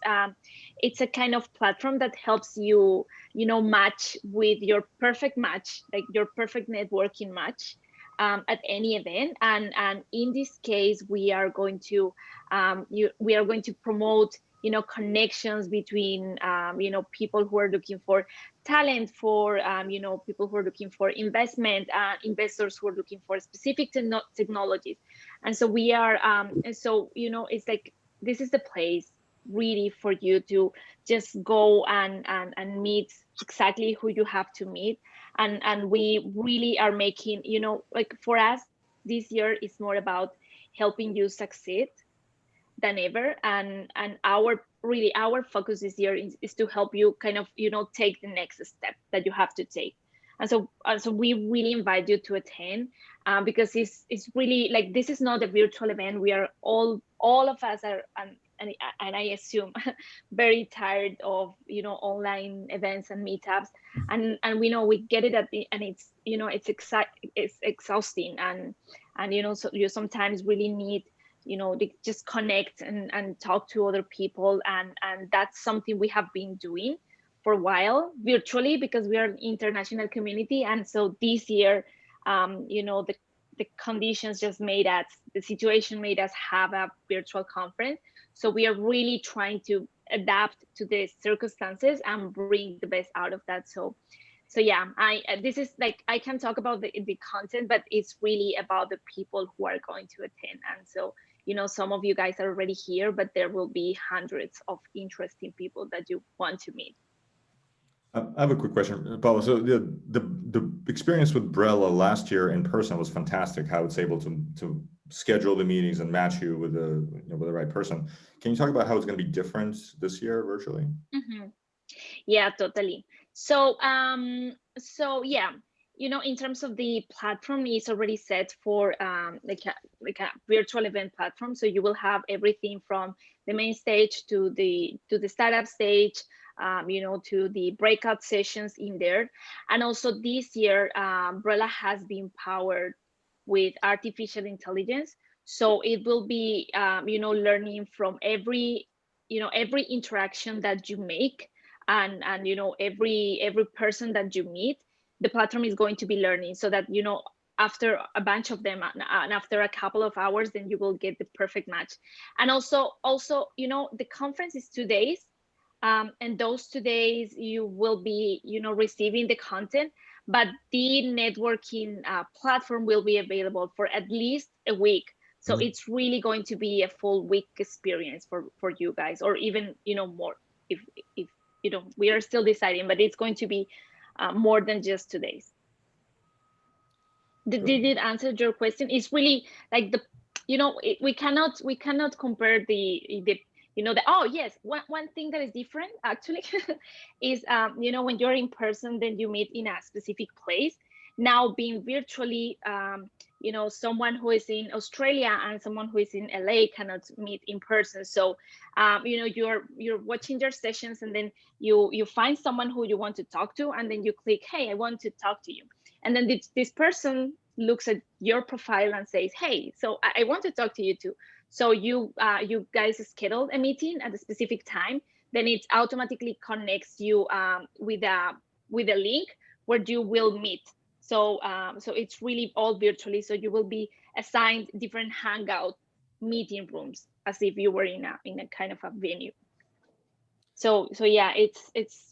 a kind of platform that helps you, you know, match with your perfect match, like your perfect networking match at any event. And in this case, we are going to promote, you know, connections between, you know, people who are looking for talent, for, you know, people who are looking for investment, investors who are looking for specific technologies. And so we are, and so, you know, it's like, this is the place really for you to just go and meet exactly who you have to meet. And we really are making, you know, like for us, this year is more about helping you succeed than ever. And our focus this year is to help you kind of, take the next step that you have to take. And so we really invite you to attend, because it's really like, this is not a virtual event. We are all of us are, and I assume very tired of, online events and meetups, and we know we get it and it's, it's exhausting, and so you sometimes really need, to just connect and talk to other people, and that's something we have been doing for a while virtually, because we are an international community. And so this year, the conditions just made us, the situation made us have a virtual conference. So we are really trying to adapt to the circumstances and bring the best out of that. So yeah, this is like, I can talk about the content, but it's really about the people who are going to attend. And so, some of you guys are already here, but there will be hundreds of interesting people that you want to meet. I have a quick question, Paula. So the experience with Brella last year in person was fantastic. How it's able to schedule the meetings and match you with the right person. Can you talk about how it's going to be different this year virtually? Mm-hmm. Yeah, totally. So yeah, in terms of the platform, it's already set for like a virtual event platform. So you will have everything from the main stage to the startup stage, to the breakout sessions in there. And also this year, Brella has been powered with artificial intelligence. So it will be, learning from every interaction that you make, and every person that you meet. The platform is going to be learning, so that after a bunch of them, and after a couple of hours, then you will get the perfect match. And also the conference is 2 days, and those 2 days you will be receiving the content, but the networking platform will be available for at least a week. So it's really going to be a full week experience for you guys, or even more, if we are still deciding, but it's going to be more than just 2 days. Did it answer your question? It's really like we cannot compare oh yes, one thing that is different actually is when you're in person, then you meet in a specific place. Now being virtually, someone who is in Australia and someone who is in LA cannot meet in person. So you're watching their sessions, and then you find someone who you want to talk to, and then you click, hey, I want to talk to you. And then this person looks at your profile and says, hey, so I want to talk to you too. So you guys schedule a meeting at a specific time, then it automatically connects you with a link where you will meet. So it's really all virtually. So you will be assigned different hangout meeting rooms, as if you were in a kind of a venue. So yeah, it's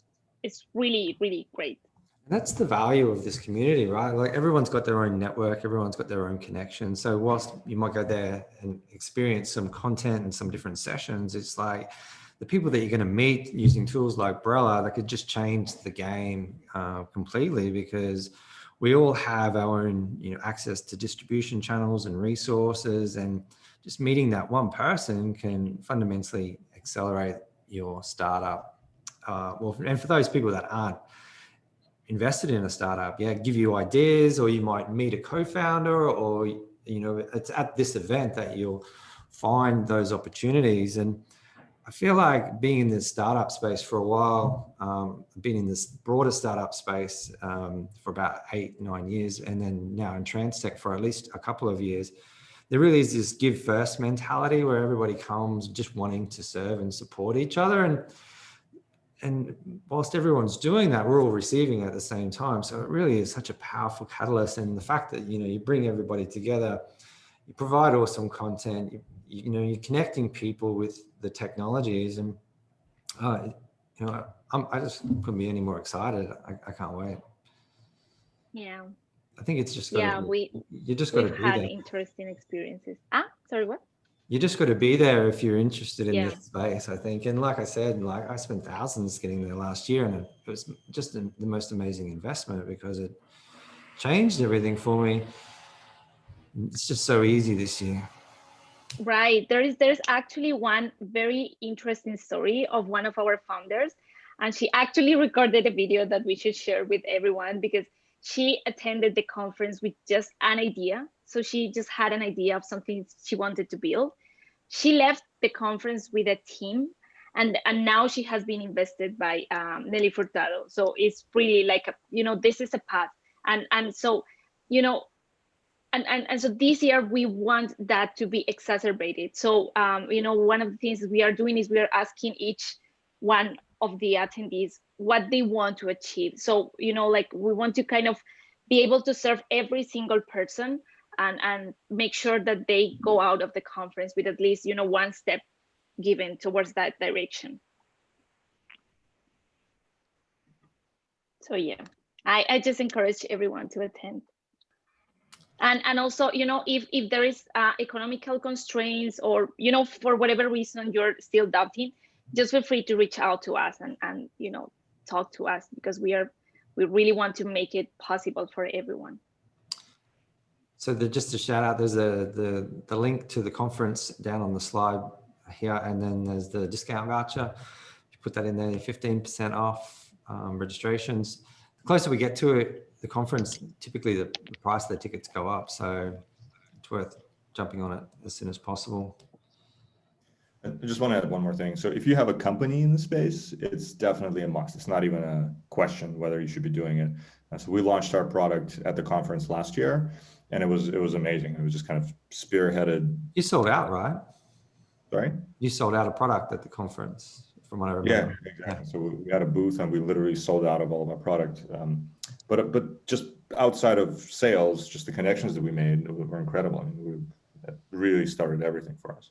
really, really great. That's the value of this community, right? Like, everyone's got their own network, everyone's got their own connection. So whilst you might go there and experience some content and some different sessions, it's like the people that you're going to meet using tools like Brella that could just change the game completely, because we all have our own, access to distribution channels and resources, and just meeting that one person can fundamentally accelerate your startup. And for those people that aren't invested in a startup, give you ideas, or you might meet a co-founder, or it's at this event that you'll find those opportunities. And I feel like being in this startup space for a while, been in this broader startup space for about 8-9 years, and then now in TransTech for at least a couple of years, there really is this give first mentality where everybody comes just wanting to serve and support each other. And whilst everyone's doing that, we're all receiving at the same time. So it really is such a powerful catalyst. And the fact that, you bring everybody together, you provide awesome content, you're connecting people with the technologies, and, I just couldn't be any more excited. I can't wait. Yeah. I think it's just, you just got to be there. Interesting experiences. Sorry, what? You just got to be there if you're interested in this space, I think. And like I said, I spent thousands getting there last year, and it was just the most amazing investment, because it changed everything for me. It's just so easy this year. Right. There's actually one very interesting story of one of our founders, and she actually recorded a video that we should share with everyone because she attended the conference with just an idea. So she just had an idea of something she wanted to build. She left the conference with a team, and now she has been invested by Nelly Furtado. So it's really like this is a path, and so and so this year we want that to be exacerbated. So one of the things we are doing is we are asking each one of the attendees what they want to achieve. So like we want to kind of be able to serve every single person and make sure that they go out of the conference with at least one step given towards that direction. So yeah, I just encourage everyone to attend. And also, if there is economical constraints or, for whatever reason you're still doubting, just feel free to reach out to us and talk to us, because we really want to make it possible for everyone. So just a shout out, there's the link to the conference down on the slide here, and then there's the discount voucher. You put that in there, 15% off registrations. The closer we get to it, the conference, typically the price of the tickets go up. So it's worth jumping on it as soon as possible. I just want to add one more thing. So if you have a company in the space, it's definitely a must. It's not even a question whether you should be doing it. So we launched our product at the conference last year, and it was amazing. It was just kind of spearheaded. You sold out, right? Sorry? You sold out a product at the conference, from what I remember. Yeah, exactly. Yeah. So we had a booth and we literally sold out of all of our product. But just outside of sales, just the connections that we made were incredible. I mean, that really started everything for us.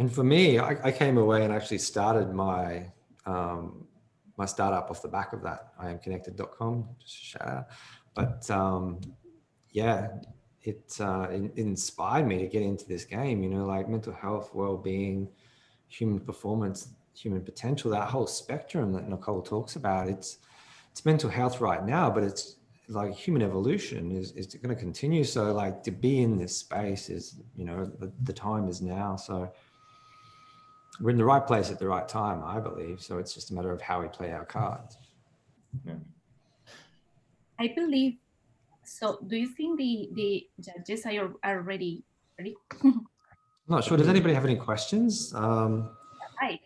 And for me, I came away and actually started my my startup off the back of that. IamConnected.com, just a shout out. But yeah, it inspired me to get into this game. Like mental health, well-being, human performance, human potential, that whole spectrum that Nicole talks about. It's mental health right now, but it's like human evolution is going to continue. So like to be in this space is, the time is now. So we're in the right place at the right time, I believe. So it's just a matter of how we play our cards. Yeah. I believe. So do you think the judges are ready? I'm not sure. Does anybody have any questions? Right.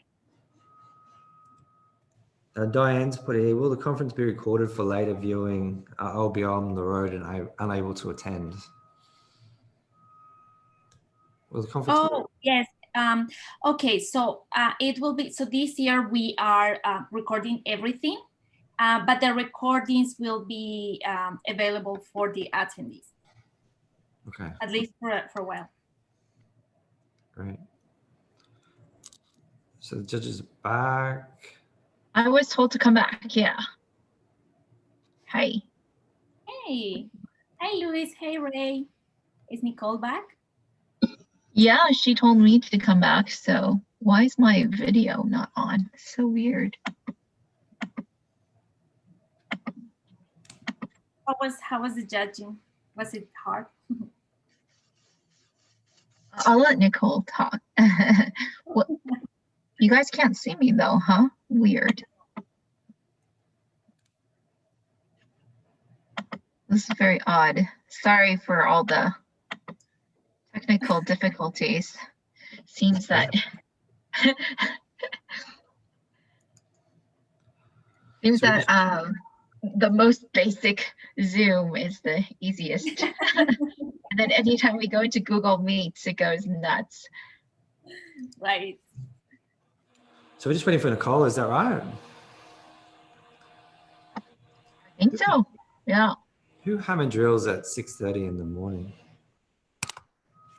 Diane's put here, will the conference be recorded for later viewing? I'll be on the road and unable to attend. Will the conference yes. Okay, so it will be, so this year we are recording everything, but the recordings will be available for the attendees. Okay. At least for a while. Great. So the judges are back. I was told to come back, yeah. Hi. Hey. Hey, Luis. Hey, Ray. Is Nicole back? Yeah, she told me to come back, so why is my video not on? So weird. How was the judging? Was it hard? I'll let Nicole talk. What? You guys can't see me though, huh? Weird. This is very odd. Sorry for all the technical difficulties. Seems that the most basic Zoom is the easiest. And then anytime we go into Google Meets, it goes nuts. Right. So we're just waiting for Nicole, is that right? I think so, yeah. Who hammer drills at 6:30 in the morning?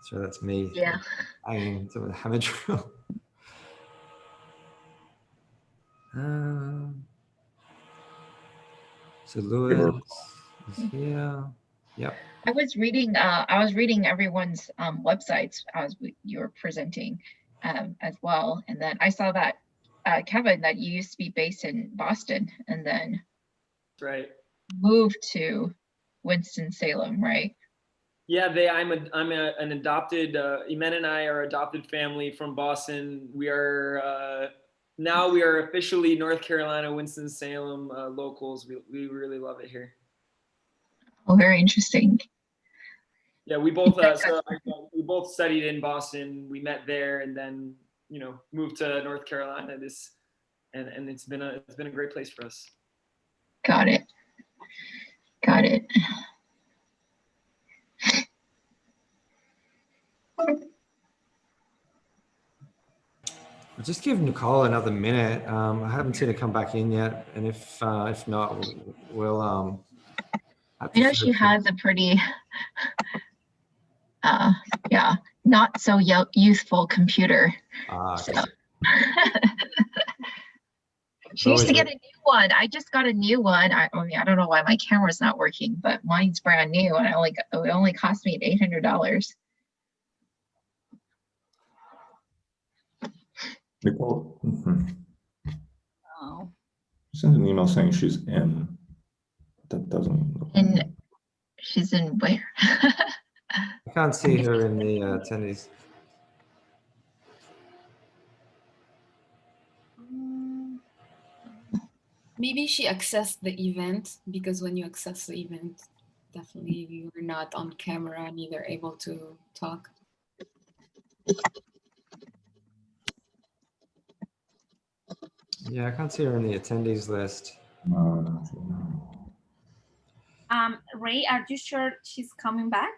So that's me. Yeah. Hanging to the hammer drill. So Lewis is here. Yep. I was reading everyone's websites as you were presenting as well, and then I saw that Kevin, that you used to be based in Boston and then right, moved to Winston-Salem, right? Yeah, an adopted, Imen and I are adopted family from Boston. We are, now we are officially North Carolina, Winston-Salem locals. We really love it here. Oh, very interesting. Yeah, we both, we both studied in Boston. We met there and then, you know, moved to North Carolina and it's been a great place for us. Got it. Got it. I'll just give Nicole another minute. I haven't seen her come back in yet, and if not, we'll I know she has a pretty, yeah, not so youthful computer. Okay. So. She needs to get a new one. I just got a new one. I mean, I don't know why my camera's not working, but mine's brand new, and it only cost me $800. Nicole. Oh. Send an email saying she's in. That doesn't. And she's in where? I can't see her in the attendees. Maybe she accessed the event, because when you access the event, definitely you were not on camera, neither able to talk. Yeah, I can't see her in the attendees list. Ray, are you sure she's coming back?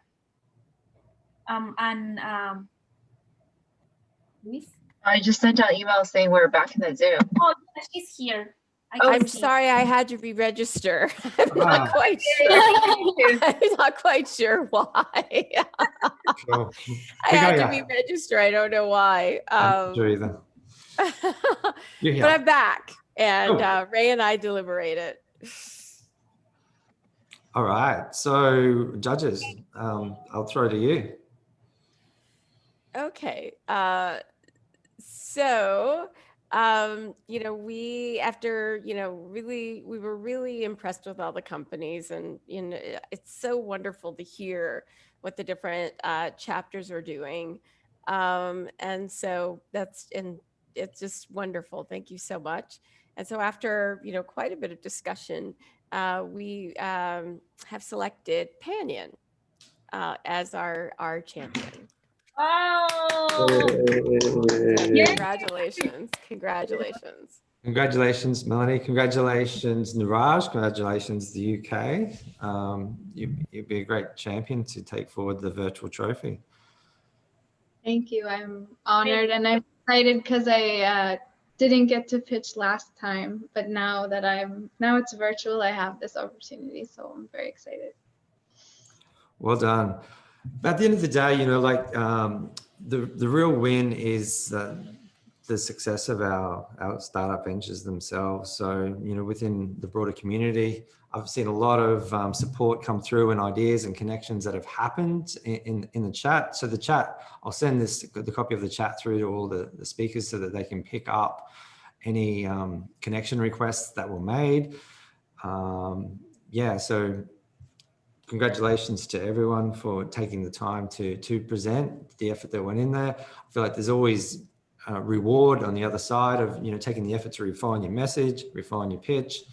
Luis? I just sent out emails saying we're back in the Zoom. Oh, yeah, she's here. I'm sorry, I had to re-register. I'm not quite sure. I'm not quite sure why. Cool. I had to re-register. I don't know why. I'm not sure either. But I'm back, and Ray and I deliberated. All right, so judges, I'll throw to you. Okay, so you know, we were really impressed with all the companies, and you know, it's so wonderful to hear what the different chapters are doing, and so it's just wonderful. Thank you so much. And so after quite a bit of discussion, we have selected Panyan as our champion. Oh! Congratulations. Congratulations. Congratulations, Melanie. Congratulations, Niraj. Congratulations, the UK. You'd be a great champion to take forward the virtual trophy. Thank you. I'm honored, and I'm excited because I didn't get to pitch last time, but now it's virtual, I have this opportunity, so I'm very excited. Well done. But at the end of the day, you know, like the real win is the success of our startup ventures themselves. So, you know, within the broader community, I've seen a lot of support come through and ideas and connections that have happened in the chat. So the chat, I'll send the copy of the chat through to all the speakers so that they can pick up any connection requests that were made. Yeah, so congratulations to everyone for taking the time to present, the effort that went in there. I feel like there's always reward on the other side of, you know, taking the effort to refine your message, refine your pitch,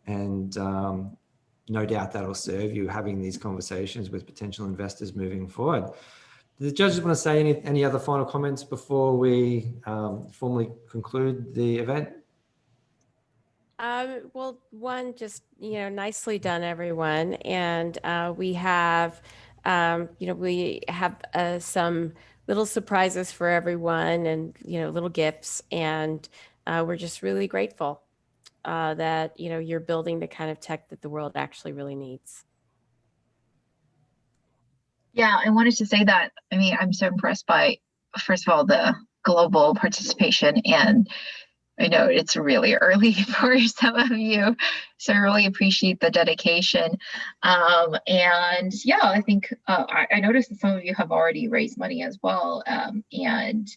and no doubt that'll serve you having these conversations with potential investors moving forward. Do the judges want to say any other final comments before we formally conclude the event? Well, one, just, you know, nicely done, everyone. And we have, you know, we have some little surprises for everyone, and, you know, little gifts. And we're just really grateful that, you know, you're building the kind of tech that the world actually really needs. Yeah, I wanted to say that, I mean, I'm so impressed by, first of all, the global participation, and I know it's really early for some of you, so I really appreciate the dedication. And yeah, I think I noticed that some of you have already raised money as well. And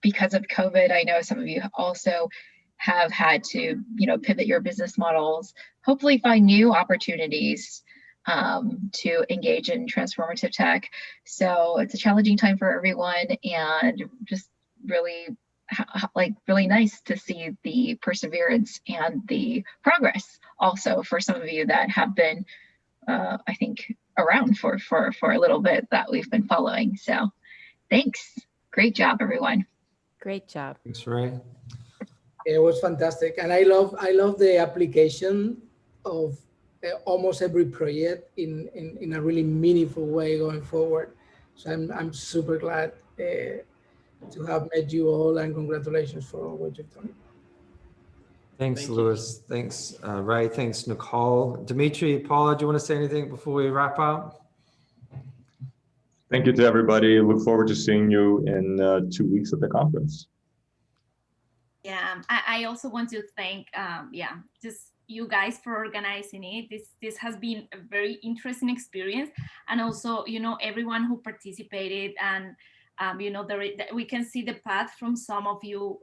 because of COVID, I know some of you also have had to, you know, pivot your business models, hopefully find new opportunities to engage in transformative tech. So it's a challenging time for everyone, and just really really nice to see the perseverance and the progress also for some of you that have been I think around for a little bit that we've been following. So thanks. Great job, everyone. Great job. Thanks, Ray. It was fantastic, and I love the application of almost every project in a really meaningful way going forward. So I'm super glad to have met you all, and congratulations for all what you've done. Thanks, Lewis. Thanks, Ray. Thanks, Nicole. Dimitri, Paula, do you want to say anything before we wrap up? Thank you to everybody. Look forward to seeing you in 2 weeks at the conference. Yeah, I also want to thank, just you guys for organizing it. This has been a very interesting experience, and also, everyone who participated, and we can see the path from some of you,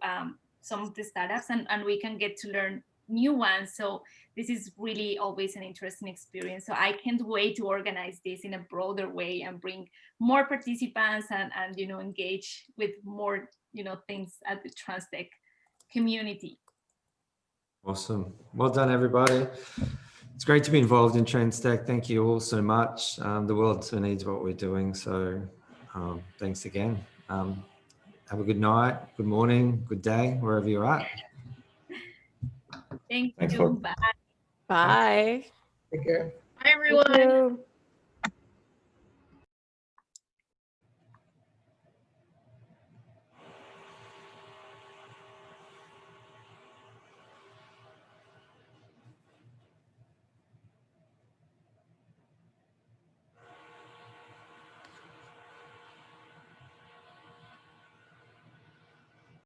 some of the startups, and we can get to learn new ones. So this is really always an interesting experience. So I can't wait to organize this in a broader way and bring more participants and engage with more things at the TransTech community. Awesome. Well done, everybody. It's great to be involved in TransTech. Thank you all so much. The world so needs what we're doing. So thanks again. Have a good night, good morning, good day, wherever you're at. Thanks you. Bye. Bye. Take care. Bye, everyone.